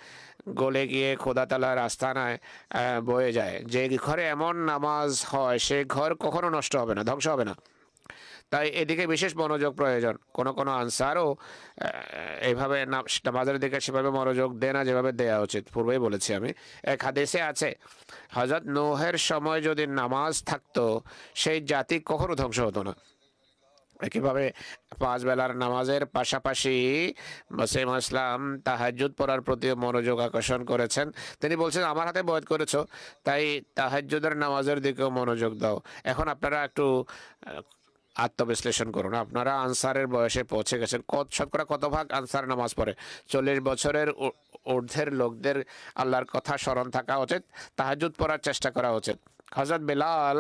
গলে গিয়ে খোদা তালার আস্তানায় বয়ে যায়। যে ঘরে এমন নামাজ হয় সে ঘর কখনো নষ্ট হবে না, ধ্বংস হবে না। তাই এদিকে বিশেষ মনোযোগ প্রয়োজন। কোনো কোনো আনসারও এইভাবে নামাজের দিকে সেভাবে মনোযোগ দেয় না যেভাবে দেওয়া উচিত। পূর্বেই বলেছি আমি। এক হাদিসে আছে, হযরত নূহের সময় যদি নামাজ থাকতো সেই জাতি কখনো ধ্বংস হতো না। একইভাবে 5 বেলার নামাজের পাশাপাশি মুসলিম ইসলাম তাহাজ্জুদ পড়ার প্রতি মনোযোগ আকর্ষণ করেছেন। তিনি বলছেন, আমার হাতে বয়াত করেছো, তাই তাহাজ্জুদের নামাজের দিকেও মনোযোগ দাও। এখন আপনারা একটু আত্মবিশ্লেষণ করুন। আপনারা আনসারের বয়সে পৌঁছে গেছেন। শতকরা কত ভাগ আনসার নামাজ পড়ে? 40 বছরের ঊর্ধ্বের লোকদের আল্লাহর কথা স্মরণ থাকা উচিত, তাহাজ্জুদ পড়ার চেষ্টা করা উচিত। হযরত বেলাল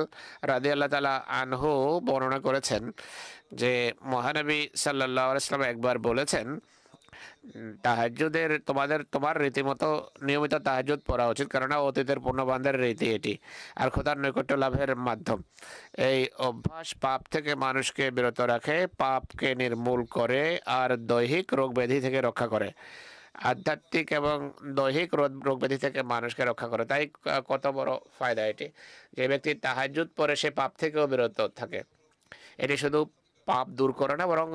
রাদিয়াল্লাহু তাআলা আনহু বর্ণনা করেছেন যে মহানবী সাল্লাল্লাহু আলাইহি ওয়াসাল্লাম একবার বলেছেন, তাহাজ্জুদের তোমার রীতিমতো নিয়মিত তাহাজ্জুদ পড়া উচিত, কেননা অতীতের পুণ্যবানদের রীতি এটি, আর খোদার নৈকট্য লাভের মাধ্যম। এই অভ্যাস পাপ থেকে মানুষকে বিরত রাখে, পাপকে নির্মূল করে, আর দৈহিক রোগ ব্যাধি থেকে রক্ষা করে। আধ্যাত্মিক এবং দৈহিক রোগ ব্যাধি থেকে মানুষকে রক্ষা করে। তাই কত বড় ফায়দা এটি, যে ব্যক্তি তাহাজ্জুদ পড়ে সে পাপ থেকেও বিরত থাকে। এটি শুধু পাপ দূর করে না, বরং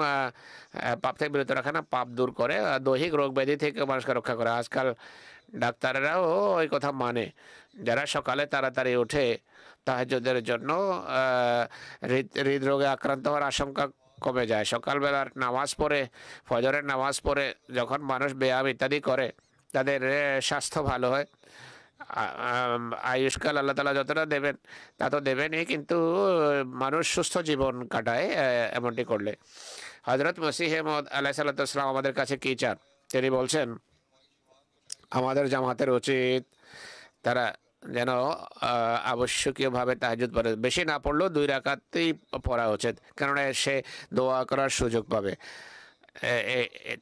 পাপ থেকে বিরত রাখে না, পাপ দূর করে, দৈহিক রোগ ব্যাধি থেকে মানুষকে রক্ষা করে। আজকাল ডাক্তাররাও ওই কথা মানে। যারা সকালে তাড়াতাড়ি ওঠে তাহাজ্জুদের জন্য হৃদরোগে আক্রান্ত হওয়ার আশঙ্কা কমে যায়। সকালবেলার নামাজ পড়ে, ফজরের নামাজ পড়ে যখন মানুষ ব্যায়াম ইত্যাদি করে, তাদের স্বাস্থ্য ভালো হয়। আয়ুষ্কাল আল্লাহ তালা যতটা দেবেন তা তো দেবেনই, কিন্তু মানুষ সুস্থ জীবন কাটায় এমনটি করলে। হযরত মসিহে মউদ আলাইহিস সালাম আমাদের কাছে কী চান? তিনি বলছেন, আমাদের জামাতের উচিত তারা যেন আবশ্যকীয়ভাবে তাহাজ্জুদ পড়ে। বেশি না পড়লেও 2 রাকাতই পড়া উচিত, কেননা সে দোয়া করার সুযোগ পাবে।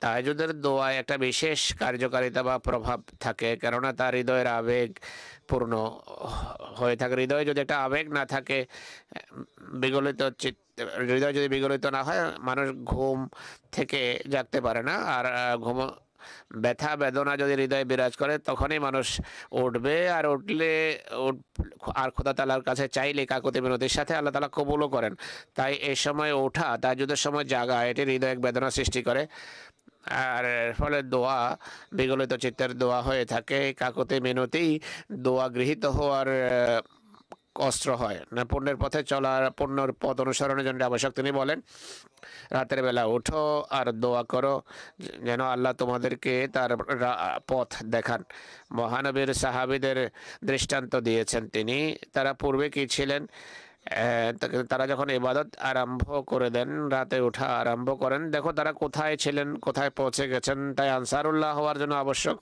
তাহাজ্জুদের দোয়ায় একটা বিশেষ কার্যকারিতা বা প্রভাব থাকে, কেননা তার হৃদয়ের আবেগ পূর্ণ হয়ে থাকে। হৃদয়ে যদি একটা আবেগ না থাকে, বিগলিত হৃদয় যদি বিগলিত না হয়, মানুষ ঘুম থেকে জাগতে পারে না। আর ব্যথা বেদনা যদি হৃদয়ে বিরাজ করে, তখনই মানুষ উঠবে, আর উঠলে আর খোদা তাআলার কাছে চাইলে কাকুতি মিনতির সাথে আল্লাহ তাআলা কবুলও করেন। তাই এই সময় ওঠা, তাহাজ্জুদের সময় জাগা, এটি হৃদয়ে বেদনা সৃষ্টি করে, আর ফলে দোয়া বিগলিত চিত্তের দোয়া হয়ে থাকে। কাকুতি মিনতি দোয়া গৃহীত হওয়ার অস্ত্র হয় না। পুণ্যের পথে চলার, পুণ্যের পথ অনুসরণের জন্য আবশ্যক। তিনি বলেন, রাতের বেলা উঠো আর দোয়া করো যেন আল্লাহ তোমাদেরকে তার পথ দেখান। মহানবীর সাহাবীদের দৃষ্টান্ত দিয়েছেন তিনি। তারা পূর্বে কি ছিলেন তারা যখন ইবাদত আরম্ভ করে দেন, রাতে ওঠা আরম্ভ করেন, দেখো তারা কোথায় ছিলেন, কোথায় পৌঁছে গেছেন। তাই আনসারুল্লাহ হওয়ার জন্য আবশ্যক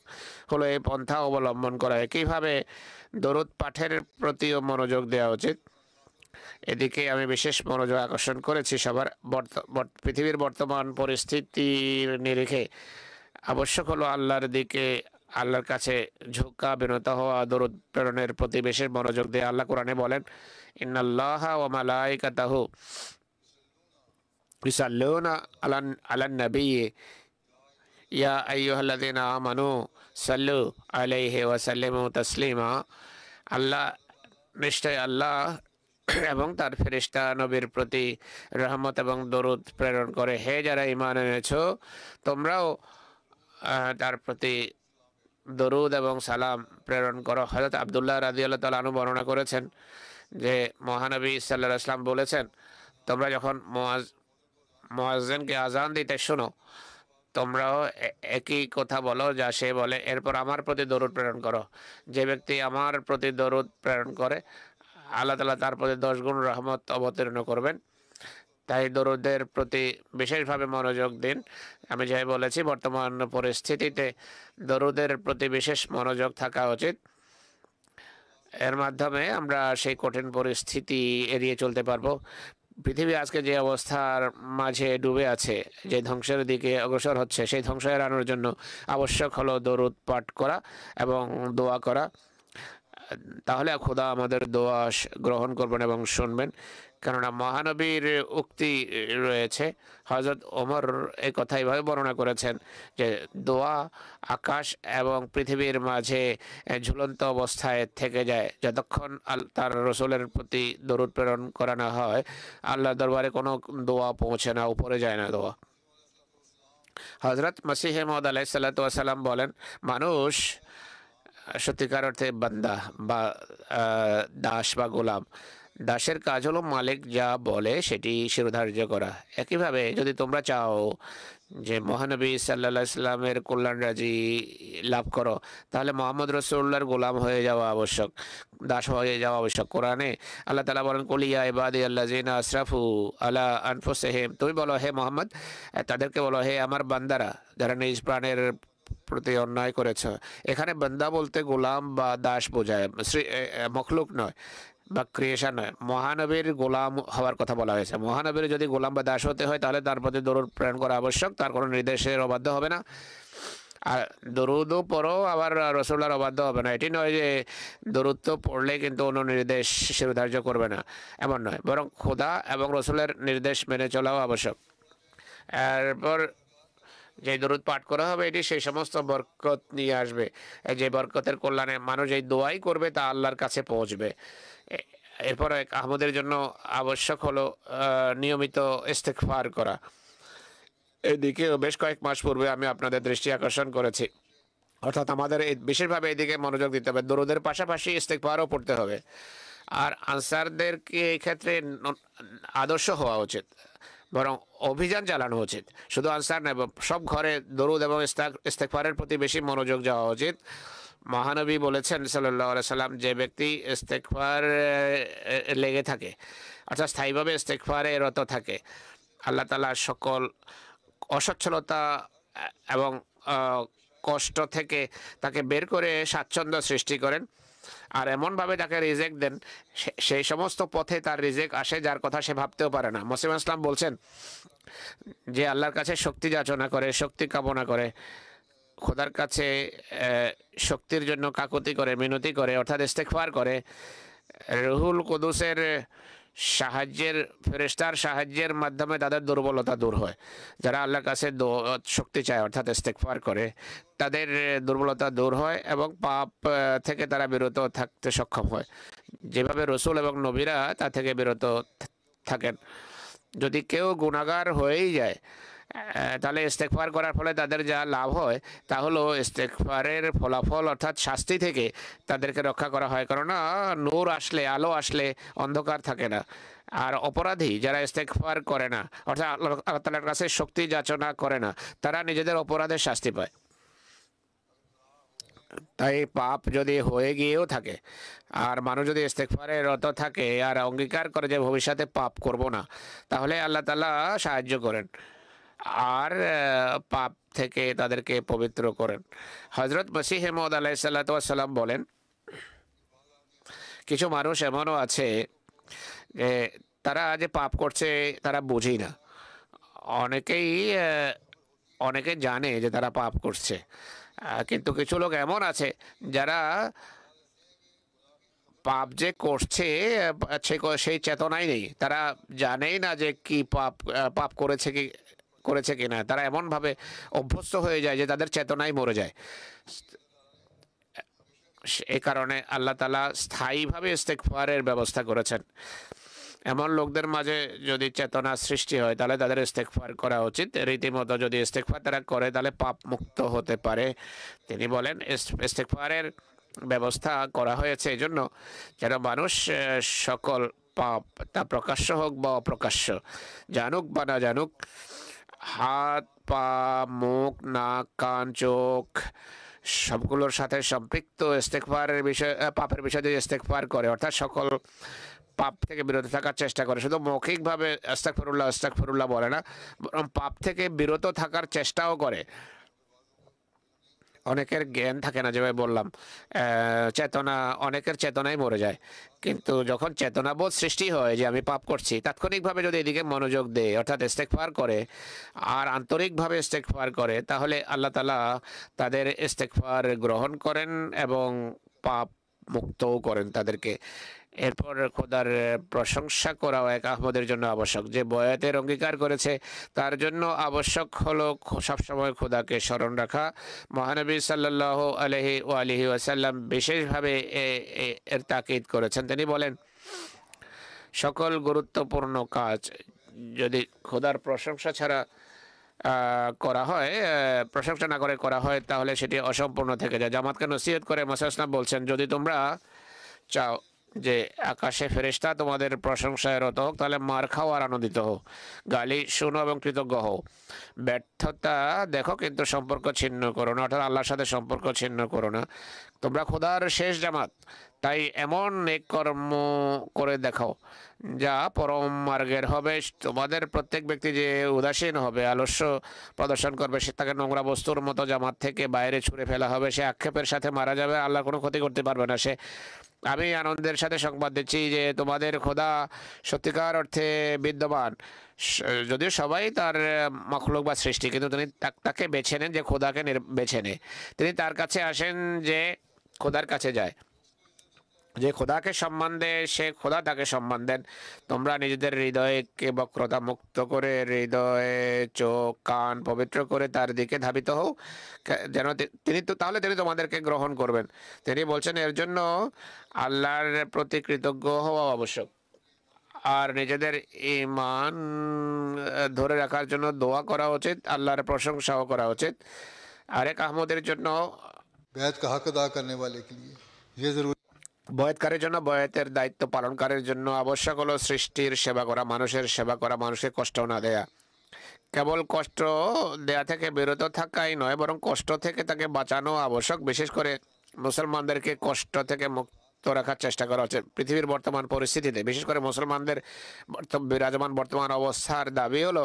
হলো এই পন্থা অবলম্বন করা। একইভাবে দরুদ পাঠের প্রতিও মনোযোগ দেওয়া উচিত। এদিকে আমি বিশেষ মনোযোগ আকর্ষণ করেছি। সবার পৃথিবীর বর্তমান পরিস্থিতির নিরিখে আবশ্যক হলো আল্লাহর দিকে, আল্লাহর কাছে ঝুঁকা, বিনত হওয়া, দরুদ প্রেরণের প্রতি বিশেষ মনোযোগ দিয়ে। আল্লাহ কোরআনে বলেন, ইন্নাল্লাহা ওয়া মালাইকাতাহু ইউসাল্লুনা আলান নবী ইয়া আইয়ুহাল্লাযীনা আমানু সাল্লু আলাইহি ওয়া সাল্লিমু তাসলিমা। আল্লাহ, নিশ্চয় আল্লাহ এবং তার ফেরেশতা নবীর প্রতি রহমত এবং দরুদ প্রেরণ করে। হে যারা ঈমান এনেছো, তোমরাও তার প্রতি দরুদ এবং সালাম প্রেরণ করো। হযরত আব্দুল্লাহ রাদিয়াল্লাহু তাআলা আনহু বর্ণনা করেছেন যে মহানবী সাল্লাল্লাহু আলাইহি ওয়াসাল্লাম বলেছেন, তোমরা যখন মুয়াজ্জিনকে আজান দিতে শোনো, তোমরাও একই কথা বলো যা সে বলে, এরপর আমার প্রতি দরুদ প্রেরণ করো। যে ব্যক্তি আমার প্রতি দরুদ প্রেরণ করে, আল্লাহ তাআলা তার প্রতি 10 গুণ রহমত অবতীর্ণ করবেন। তাই দরুদের প্রতি বিশেষভাবে মনোযোগ দিন। আমি যাই বলেছি, বর্তমান পরিস্থিতিতে দরুদের প্রতি বিশেষ মনোযোগ থাকা উচিত। এর মাধ্যমে আমরা সেই কঠিন পরিস্থিতি এড়িয়ে চলতে পারবো। পৃথিবী আজকে যে অবস্থার মাঝে ডুবে আছে, যে ধ্বংসের দিকে অগ্রসর হচ্ছে, সেই ধ্বংস এড়ানোর জন্য আবশ্যক হলো দরুদ পাঠ করা এবং দোয়া করা। তাহলে খোদা আমাদের দোয়া গ্রহণ করবেন এবং শুনবেন। কেননা মহানবীর উক্তি রয়েছে, হযরত ওমর এই কথা এইভাবে বর্ণনা করেছেন যে দোয়া আকাশ এবং পৃথিবীর মাঝে ঝুলন্ত অবস্থায় থেকে যায় যতক্ষণ তার রসুলের প্রতি দরুদ প্রেরণ করা না হয়। আল্লাহ দরবারে কোনো দোয়া পৌঁছে না, উপরে যায় না দোয়া। হযরত মসিহে মউদ আলাইহিস সালাতু ওয়াস সালাম বলেন, মানুষ সত্যিকার অর্থে বান্দা বা দাস বা গোলাম। দাসের কাজ হলো মালিক যা বলে সেটি শিরোধার্য করা। একইভাবে যদি তোমরা চাও যে মহানবী সাল্লাল্লাহু আলাইহি সাল্লামের কল্যাণ রাজি লাভ করো, তাহলে মোহাম্মদ রাসূলুল্লাহর গোলাম হয়ে যাওয়া আবশ্যক, দাস হয়ে যাওয়া আবশ্যক। কোরআনে আল্লাহ তাআলা বলেন, কুল ইয়া ইবাদিয়াল্লাযিনা আসরাফু আলা আনফুসিহিম, তুমি বলো হে মোহাম্মদ, তাদেরকে বলো হে আমার বান্দারা যারা নিজ প্রাণের প্রতি অন্যায় করেছ। এখানে বান্দা বলতে গোলাম বা দাস বোঝায়, মখলুক নয় বা ক্রিয়েশন নয়। মহানবীর গোলাম হওয়ার কথা বলা হয়েছে। মহানবীর যদি গোলাম বা দাস হতে হয়, তাহলে তার প্রতি দরুদ প্রেরণ করা আবশ্যক, তার কোনো নির্দেশের অবাধ্য হবে না। আর দরুদও পড়ো, আবার রসুল্লাহর অবাধ্য হবে না। এটি নয় যে দরুদ তো পড়লে কিন্তু অন্য নির্দেশ শিরোধার্য করবে না, এমন নয়। বরং খোদা এবং রসুলের নির্দেশ মেনে চলাও আবশ্যক। এরপর যে দরুদ পাঠ করা হবে, এটি সেই সমস্ত বরকত নিয়ে আসবে, যে বরকতের কল্যাণে মানুষ এই দোয়াই করবে তা আল্লাহর কাছে পৌঁছবে। এরপর আমাদের জন্য আবশ্যক হলো নিয়মিত ইস্তেগফার করা। এদিকে বেশ কয়েক মাস পূর্বে আমি আপনাদের দৃষ্টি আকর্ষণ করেছি, অর্থাৎ আমাদের বিশেষভাবে এদিকে মনোযোগ দিতে হবে। দরুদের পাশাপাশি ইস্তেগফারও পড়তে হবে। আর আনসারদেরকে এই ক্ষেত্রে আদর্শ হওয়া উচিত, বরং অভিযান চালানো উচিত। শুধু আনসার নয়, সব ঘরে দরুদ এবং ইস্তেগফারের প্রতি বেশি মনোযোগ দেওয়া উচিত। মহানবী বলেছেন সাল্লাল্লাহু আলাইহি সাল্লাম, যে ব্যক্তি ইস্তেগফার লেগে থাকে, অর্থাৎ স্থায়ীভাবে ইস্তেগফারে রত থাকে, আল্লাহ তাআলা সকল অসচ্ছলতা এবং কষ্ট থেকে তাকে বের করে স্বাচ্ছন্দ্য সৃষ্টি করেন। আর এমনভাবে তাকে রিজেক দেন, সেই সমস্ত পথে তার রিজেক আসে যার কথা সে ভাবতেও পারে না। মুসলিম ইসলাম বলছেন, যে আল্লাহর কাছে শক্তি যাচনা করে, শক্তি কামনা করে, খোদার কাছে শক্তির জন্য কাকুতি করে, মিনতি করে, অর্থাৎ ইস্তেগফার করে, রুহুল কুদুসের সাহায্যের, ফেরেশতার সাহায্যের মাধ্যমে তাদের দুর্বলতা দূর হয়। যারা আল্লাহর কাছে শক্তি চায়, অর্থাৎ ইস্তেগফার করে, তাদের দুর্বলতা দূর হয় এবং পাপ থেকে তারা বিরত থাকতে সক্ষম হয়, যেভাবে রসুল এবং নবীরা তা থেকে বিরত থাকেন। যদি কেউ গুনাহগার হয়েই যায়, তাহলে ইস্তেগফার করার ফলে তাদের যা লাভ হয় তা হলো ইস্তেগফারের ফলাফল, অর্থাৎ শাস্তি থেকে তাদেরকে রক্ষা করা হয়। কেননা নূর আসলে, আলো আসলে অন্ধকার থাকে না। আর অপরাধী যারা ইস্তেগফার করে না, অর্থাৎ আল্লাহ তাআলার কাছে শক্তি যাচনা করে না, তারা নিজেদের অপরাধের শাস্তি পায়। তাই পাপ যদি হয়ে গিয়েও থাকে আর মানুষ যদি ইস্তেগফারে রত থাকে আর অঙ্গীকার করে যে ভবিষ্যতে পাপ করব না, তাহলে আল্লাহ তাআলা সাহায্য করেন আর পাপ থেকে তাদেরকে পবিত্র করেন। হযরত মসিহ মউদ আলাইহিস সালাতু ওয়াস সালাম বলেন, কিছু মানুষ এমনও আছে যে তারা যে পাপ করছে তারা বুঝেই না। অনেকেই অনেকে জানে যে তারা পাপ করছে, কিন্তু কিছু লোক এমন আছে যারা পাপ যে করছে সেই চেতনাই নেই। তারা জানেই না যে কি পাপ করেছে কিনা। তারা এমনভাবে অভ্যস্ত হয়ে যায় যে তাদের চেতনাই মরে যায়। এই কারণে আল্লাহ তাআলা স্থায়ীভাবে ইস্তেগফারের ব্যবস্থা করেছেন। এমন লোকদের মাঝে যদি চেতনা সৃষ্টি হয় তাহলে তাদের ইস্তেগফার করা উচিত। রীতিমতো যদি ইস্তেগফার তারা করে তাহলে পাপ মুক্ত হতে পারে। তিনি বলেন ইস্তেগফারের ব্যবস্থা করা হয়েছে এজন্য যেন মানুষ সকল পাপ, তা প্রকাশ্য হোক বা অপ্রকাশ্য, জানুক বা না জানুক, হাত, পা, মুখ, নাক, কান, চোখ সবগুলোর সাথে সম্পৃক্ত ইস্তেগফারের বিষয়, পাপের বিষয়ে যদি ইস্তেগফার করে, অর্থাৎ সকল পাপ থেকে বিরত থাকার চেষ্টা করে, শুধু মৌখিকভাবে আস্তাগফিরুল্লাহ আস্তাগফিরুল্লাহ বলে না, বরং পাপ থেকে বিরত থাকার চেষ্টাও করে। অনেকের জ্ঞান থাকে না, যেভাবে বললাম, চেতনা, অনেকের চেতনাই মরে যায়। কিন্তু যখন চেতনাবোধ সৃষ্টি হয় যে আমি পাপ করছি, তাৎক্ষণিকভাবে যদি এদিকে মনোযোগ দেয়, অর্থাৎ ইস্তেগফার করে আর আন্তরিকভাবে ইস্তেগফার করে, তাহলে আল্লাহ তাআলা তাদের ইস্তেগফার গ্রহণ করেন এবং পাপ মুক্তও করেন তাদেরকে। এরপর খোদার প্রশংসা করাও এক আহমদের জন্য আবশ্যক। যে বয়াতের অঙ্গীকার করেছে তার জন্য আবশ্যক হলো সবসময় খোদাকে স্মরণ রাখা। মহানবী সাল্লাল্লাহু আলাইহি ওয়াসাল্লাম বিশেষভাবে এর তাকিদ করেছেন। তিনি বলেন, সকল গুরুত্বপূর্ণ কাজ যদি খোদার প্রশংসা ছাড়া করা হয়, প্রশংসা না করে করা হয়, তাহলে সেটি অসম্পূর্ণ থেকে যায়। জামাতকে নসিহত করে মুসা ইসলাম বলছেন, যদি তোমরা চাও যে আকাশে ফেরেশতা তোমাদের প্রশংসায় রত হোক, তাহলে মার খাও আর আনন্দিত হও, গালি শুনো এবং কৃতজ্ঞ হও। ব্যর্থতা দেখো কিন্তু সম্পর্ক ছিন্ন করো না, অর্থাৎ আল্লাহর সাথে সম্পর্ক ছিন্ন করো না। তোমরা খোদার শেষ জামাত, তাই এমন নেক কর্ম করে দেখাও যা পরম মার্গের হবে। তোমাদের প্রত্যেক ব্যক্তি যে উদাসীন হবে, আলস্য প্রদর্শন করবে, সে তাকে নোংরা বস্তুর মতো জামাত থেকে বাইরে ছুঁড়ে ফেলা হবে। সে আক্ষেপের সাথে মারা যাবে, আল্লাহ কোনো ক্ষতি করতে পারবে না সে। আমি আনন্দের সাথে সংবাদ দিচ্ছি যে তোমাদের খোদা সত্যিকার অর্থে বিদ্যমান। যদিও সবাই তার মখলুক বা সৃষ্টি, কিন্তু তিনি তাকে বেছে নেন যে খোদাকে বেছে নেয়। তিনি তার কাছে আসেন যে খোদার কাছে যায়। যে খোদাকে সম্মান দেয় সে খোদা তাকে সম্মান দেন। তোমরা নিজেদের হৃদয়কে বক্রতা মুক্ত করে, হৃদয়ে চোখ কান পবিত্র করে তার দিকে ধাবিত হও, যেন তাহলে তিনি তোমাদেরকে গ্রহণ করবেন। তিনি বলছেন এর জন্য আল্লাহর প্রতি কৃতজ্ঞ হওয়া আবশ্যক আর নিজেদের ঈমান ধরে রাখার জন্য দোয়া করা উচিত, আল্লাহর প্রশংসাও করা উচিত। আরেক আহমদের জন্য बैत का हक अदा करने वाले के लिए ये जरूरी বয়াতকারের জন্য, বয়াতের দায়িত্ব পালনকারীর জন্য আবশ্যক হলো সৃষ্টির সেবা করা, মানুষের সেবা করা, মানুষকে কষ্ট না দেয়া। কেবল কষ্ট দেয়া থেকে বিরত থাকাই নয়, বরং কষ্ট থেকে তাকে বাঁচানো আবশ্যক। বিশেষ করে মুসলমানদেরকে কষ্ট থেকে মুক্ত রাখার চেষ্টা করা হচ্ছে। পৃথিবীর বর্তমান পরিস্থিতিতে বিশেষ করে মুসলমানদের বিরাজমান বর্তমান অবস্থার দাবি হলো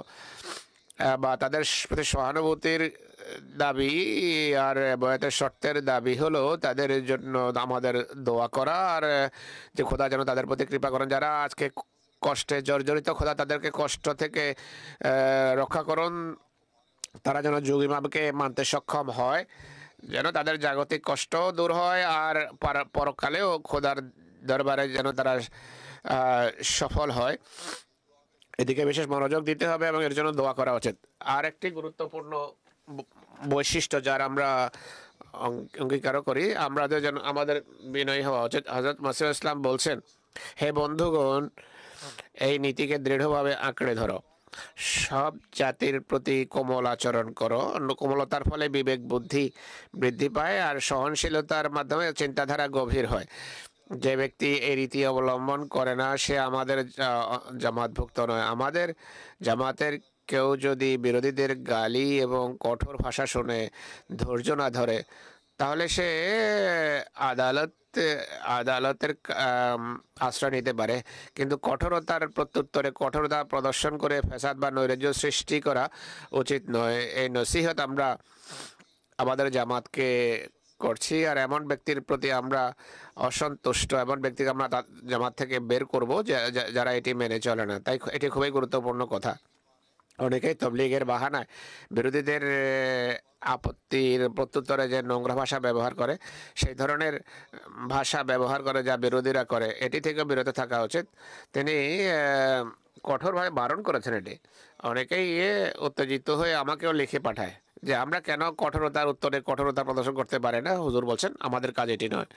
বা তাদের প্রতি সহানুভূতির দাবি আর বয়াতের শর্তের দাবি হলো তাদের জন্য আমাদের দোয়া করা আর যে খোদা যেন তাদের প্রতি কৃপা করেন। যারা আজকে কষ্টে জর্জরিত, খোদা তাদেরকে কষ্ট থেকে রক্ষা করুন। তারা যেন যোগ ইমামকে মানতে সক্ষম হয়, যেন তাদের জাগতিক কষ্ট দূর হয় আর পরকালেও খোদার দরবারে যেন তারা সফল হয়। এদিকে বিশেষ মনোযোগ দিতে হবে এবং এর জন্য দোয়া করা উচিত। আর একটি গুরুত্বপূর্ণ বৈশিষ্ট্য যার আমরা অঙ্গীকারও করি, আমরা যেন আমাদের বিনয়ী হওয়া উচিত। হযরত মসিহ ইসলাম বলছেন, হে বন্ধুগণ, এই নীতিকে দৃঢ়ভাবে আঁকড়ে ধরো, সব জাতির প্রতি কোমল আচরণ করো। কোমলতার ফলে বিবেক বুদ্ধি বৃদ্ধি পায় আর সহনশীলতার মাধ্যমে চিন্তাধারা গভীর হয়। যে ব্যক্তি এই রীতি অবলম্বন করে না সে আমাদের জামাতভুক্ত নয়। আমাদের জামাতের কেউ যদি বিরোধীদের গালি এবং কঠোর ভাষা শুনে ধৈর্য না ধরে, তাহলে সে আদালত আদালতের আশ্রয় নিতে পারে, কিন্তু কঠোরতার প্রত্যুত্তরে কঠোরতা প্রদর্শন করে ফ্যাসাদ বা নৈরাজ্য সৃষ্টি করা উচিত নয়। এই নসিহত আমরা আমাদের জামাতকে করছি, আর এমন ব্যক্তির প্রতি আমরা অসন্তুষ্ট, এমন ব্যক্তিকে আমরা জামাত থেকে বের করব যারা এটি মেনে চলে না। তাই এটি খুবই গুরুত্বপূর্ণ কথা। অনেকেই তবলিগের বাহানায় বিরোধীদের আপত্তির প্রত্যুত্তরে যে নোংরা ভাষা ব্যবহার করে, সেই ধরনের ভাষা ব্যবহার করে যা বিরোধীরা করে, এটি থেকে বিরত থাকা উচিত। তিনি কঠোরভাবে বারণ করেছেন এটি। অনেকেই উত্তেজিত হয়ে আমাকেও লিখে পাঠায় যে আমরা কেন কঠোরতার উত্তরে কঠোরতা প্রদর্শন করতে পারি না। হুজুর বলছেন আমাদের কাজ এটি নয়,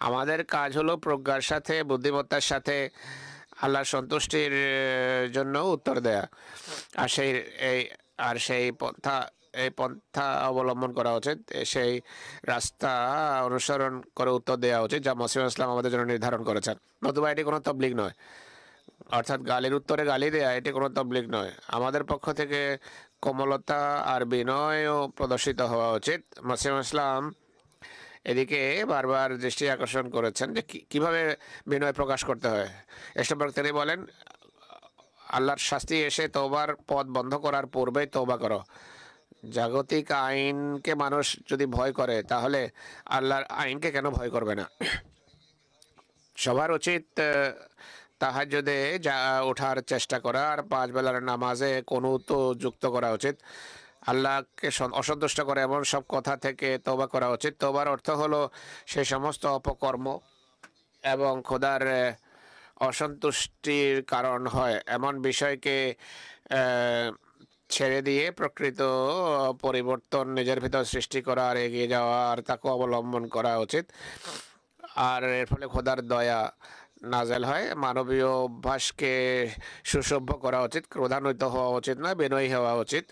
আমাদের কাজ হলো প্রজ্ঞার সাথে বুদ্ধিমত্তার সাথে আল্লাহর সন্তুষ্টির জন্য উত্তর দেয়া। আর সেই পন্থা অবলম্বন করা উচিত, সেই রাস্তা অনুসরণ করে উত্তর দেওয়া উচিত যা মসিহ ইসলাম আমাদের জন্য নির্ধারণ করেছেন। নতুবা এটি কোনো তবলিগ নয়, অর্থাৎ গালির উত্তরে গালি দেয়া এটি কোনো তবলিগ নয়। আমাদের পক্ষ থেকে কোমলতা আর বিনয়ও প্রদর্শিত হওয়া উচিত। মসিহ ইসলাম এদিকে বারবার দৃষ্টি আকর্ষণ করেছেন যে কিভাবে বিনয় প্রকাশ করতে হয়। এ সম্পর্কে তিনি বলেন, আল্লাহর শাস্তি এসে তওবার পথ বন্ধ করার পূর্বেই তওবা করো। জাগতিক আইনকে মানুষ যদি ভয় করে, তাহলে আল্লাহর আইনকে কেন ভয় করবে না? সবার উচিত তাহাজ্জুদে ওঠার চেষ্টা করা আর 5 বেলার নামাজে কুনুত যুক্ত করা উচিত। আল্লাহকে অসন্তুষ্ট করে এমন সব কথা থেকে তওবা করা উচিত। তওবার অর্থ হলো সেই সমস্ত অপকর্ম এবং খোদার অসন্তুষ্টির কারণ হয় এমন বিষয়কে ছেড়ে দিয়ে প্রকৃত পরিবর্তন নিজের ভিতর সৃষ্টি করা আর এগিয়ে যাওয়া আর তাকে অবলম্বন করা উচিত। আর এর ফলে খোদার দয়া নাজেল হয়। মানবীয় অভ্যাসকে সুসভ্য করা উচিত, ক্রোধান্বিত হওয়া উচিত নয়, বিনয়ী হওয়া উচিত।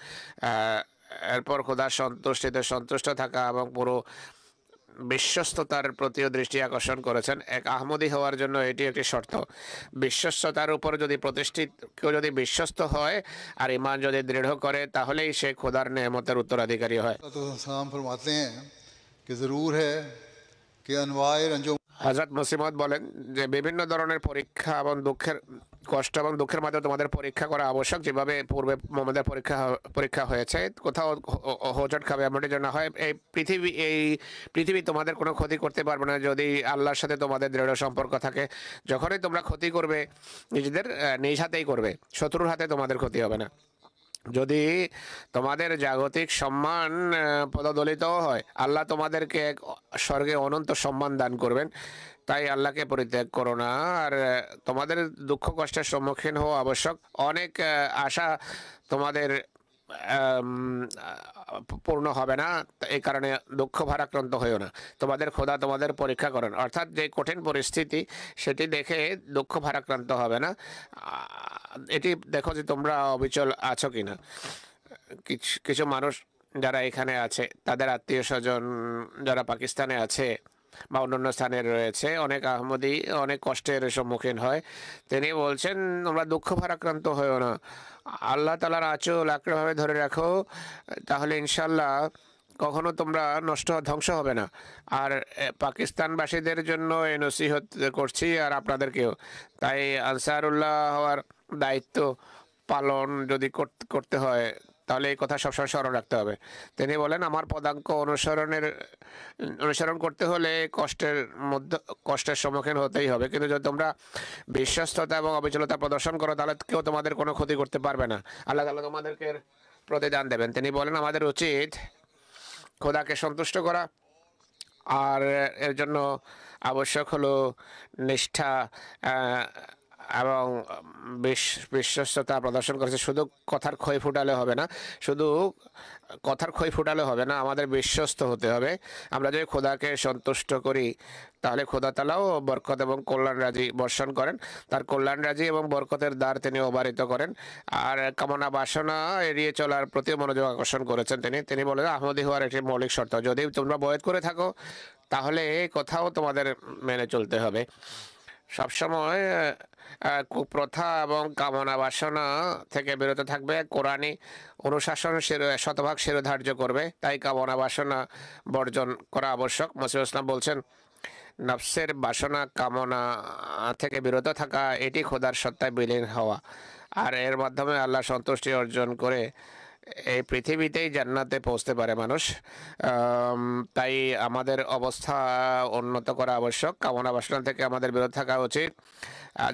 এরপর খোদার সন্তুষ্টিতে সন্তুষ্ট থাকা এবং পুরো বিশ্বস্ততার প্রতিও দৃষ্টি আকর্ষণ করেছেন। এক আহমদী হওয়ার জন্য এটি একটি শর্ত। বিশ্বস্ততার উপর যদি প্রতিষ্ঠিত কেউ যদি বিশ্বস্ত হয় আর ইমান যদি দৃঢ় করে, তাহলেই সে খোদার নেয়ামতের উত্তরাধিকারী হয়। तो सलाम फरमाते हैं कि ज़रूर है कि अनवाए रंजो হযরত মুসলিমত বলেন যে বিভিন্ন ধরনের পরীক্ষা এবং কষ্ট এবং দুঃখের মাধ্যমে তোমাদের পরীক্ষা করা আবশ্যক, যেভাবে পূর্বে মোহাম্মদের পরীক্ষা হয়েছে। কোথাও হোঁচট খাবে এমনটি যেন হয়। এই পৃথিবী তোমাদের কোনো ক্ষতি করতে পারবে না যদি আল্লাহর সাথে তোমাদের দৃঢ় সম্পর্ক থাকে। যখনই তোমরা ক্ষতি করবে নিজেদের নিজ হাতেই করবে, শত্রুর হাতে তোমাদের ক্ষতি হবে না। যদি তোমাদের জাগতিক সম্মান পদদলিত হয়, আল্লাহ তোমাদেরকে এক স্বর্গে অনন্ত সম্মান দান করবেন। তাই আল্লাহকে পরিত্যাগ করো না। আর তোমাদের দুঃখ কষ্টের সম্মুখীন হওয়া আবশ্যক। অনেক আশা তোমাদের পূর্ণ হবে না, এই কারণে দুঃখ ভারাক্রান্ত হয়েও না। তোমাদের খোদা তোমাদের পরীক্ষা করেন, অর্থাৎ যে কঠিন পরিস্থিতি সেটি দেখে দুঃখ ভারাক্রান্ত হবে না। এটি দেখো যে তোমরা অবিচল আছো কিনা। কিছু মানুষ যারা এখানে আছে, তাদের আত্মীয় স্বজন যারা পাকিস্তানে আছে বা অন্যান্য স্থানে রয়েছে, অনেক আহমদী অনেক কষ্টের সম্মুখীন হয়। তিনি বলছেন তোমরা দুঃখ ভারাক্রান্ত হয়েও না, আল্লাহ তাআলার আঁচল আঁকড়েভাবে ধরে রাখো, তাহলে ইনশাল্লাহ কখনো তোমরা ধ্বংস হবে না। আর পাকিস্তানবাসীদের জন্য এই নসিহত করছি আর আপনাদেরকেও। তাই আনসারুল্লাহ হওয়ার দায়িত্ব পালন যদি করতে হয়, তাহলে এই কথা সবসময় স্মরণ রাখতে হবে। তিনি বলেন আমার পদাঙ্ক অনুসরণ করতে হলে কষ্টের সম্মুখীন হতেই হবে, কিন্তু যদি তোমরা বিশ্বস্ততা এবং অবিচলতা প্রদর্শন করো, তাহলে কেউ তোমাদের কোনো ক্ষতি করতে পারবে না। আল্লাহ তাআলা তোমাদেরকে প্রতিদান দেবেন। তিনি বলেন আমাদের উচিত খোদাকে সন্তুষ্ট করা, আর এর জন্য আবশ্যক হলো নিষ্ঠা এবং বিশ্বস্ততা প্রদর্শন করেছে। শুধু কথার খই ফুটালে হবে না, আমাদের বিশ্বস্ত হতে হবে। আমরা যদি খোদাকে সন্তুষ্ট করি, তাহলে খোদা তাআলাও বরকত এবং কল্যাণ রাজি বর্ষণ করেন। তার কল্যাণ রাজি এবং বরকতের দ্বার তিনি অবারিত করেন। আর কামনা বাসনা এড়িয়ে চলার প্রতি মনোযোগ আকর্ষণ করেছেন তিনি বলেন আহমদী হওয়ার একটি মৌলিক শর্ত। যদি তোমরা বয়াত করে থাকো, তাহলে এই কথাও তোমাদের মেনে চলতে হবে। সবসময় কুপ্রথা এবং কামনা বাসনা থেকে বিরত থাকবে, কোরআনী অনুশাসন শতভাগ শিরোধার্য করবে, তাই কামনা বাসনা বর্জন করা আবশ্যক। মসিহ ইসলাম বলছেন, নফসের বাসনা কামনা থেকে বিরত থাকা এটি খোদার সত্তায় বিলীন হওয়া, আর এর মাধ্যমে আল্লাহ সন্তুষ্টি অর্জন করে এই পৃথিবীতেই জান্নাতে পৌঁছতে পারে মানুষ। তাই আমাদের অবস্থা উন্নত করা আবশ্যক। কামনা বাসনা থেকে আমাদের বিরত থাকা উচিত।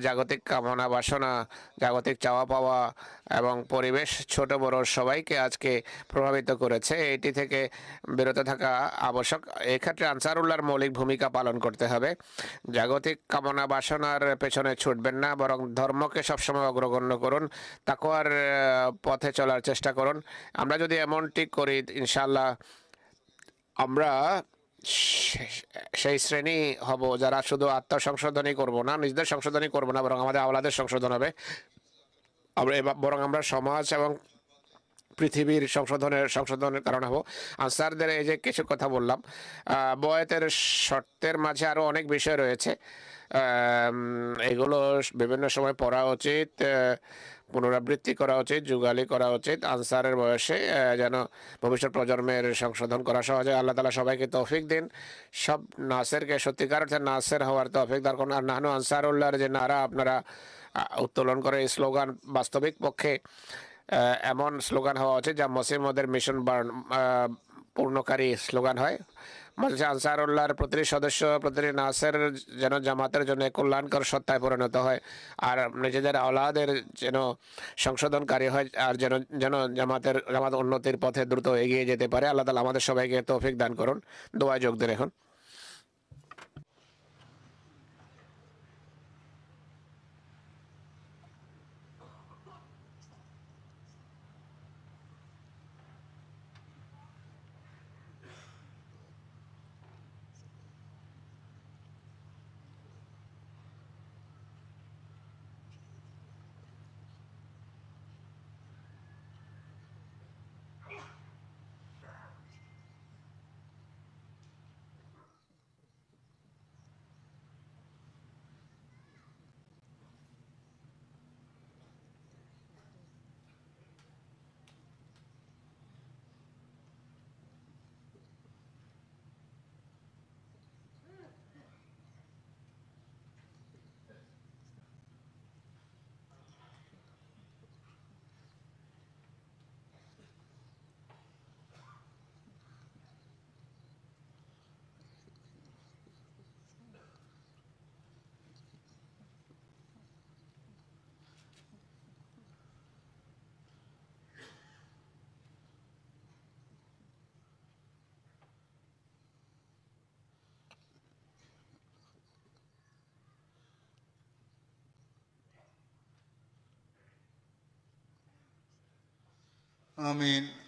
জাগতিক কামনা বাসনা, জাগতিক চাওয়া পাওয়া এবং পরিবেশ ছোট বড় সবাইকে আজকে প্রভাবিত করেছে, এটি থেকে বিরত থাকা আবশ্যক। এক্ষেত্রে আনসারুল্লাহর মৌলিক ভূমিকা পালন করতে হবে। জাগতিক কামনা বাসনার পেছনে ছুটবেন না, বরং ধর্মকে সবসময় অগ্রগণ্য করুন, তাকওয়ার পথে চলার চেষ্টা করুন। আমরা যদি এমনটি করি, ইনশাআল্লাহ আমরা সেই শ্রেণী হব যারা শুধু আত্মসংশোধনই করব না, নিজেদের সংশোধনই করব না, বরং আমাদের আওলাদের সংশোধন হবে। বরং আমরা সমাজ এবং পৃথিবীর সংশোধনের কারণ হব। আনসারদের এই যে কিছু কথা বললাম, বয়াতের শর্তের মাঝে আরও অনেক বিষয় রয়েছে। এগুলো বিভিন্ন সময় পড়া উচিত, পুনরাবৃত্তি করা উচিত, যুগালি করা উচিত আনসারের বয়সে, যেন ভবিষ্যৎ প্রজন্মের সংশোধন করা সহজ হয়। আল্লাহ তাআলা সবাইকে তৌফিক দিন, সব নাসেরকে সত্যিকার অর্থে নাসের হওয়ার তৌফিক দান করুন। আর নাহনু আনসারুল্লাহর যে নারা আপনারা উত্তোলন করে, এই স্লোগান বাস্তবিক পক্ষে এমন স্লোগান হওয়া উচিত যা মসিমদের মিশন পূর্ণকারী স্লোগান হয়। মজলিস আনসারুল্লাহর প্রতিটি সদস্য, প্রতিটি নাসের যেন জামাতের জন্য কল্যাণকর সত্তায় পরিণত হয়, আর নিজেদের আওলাদের যেন সংশোধনকারী হয়, আর যেন জামাত উন্নতির পথে দ্রুত এগিয়ে যেতে পারে। আল্লাহ তাআলা আমাদের সবাইকে তৌফিক দান করুন। দোয়ায় যোগ দেন এখন। آمين.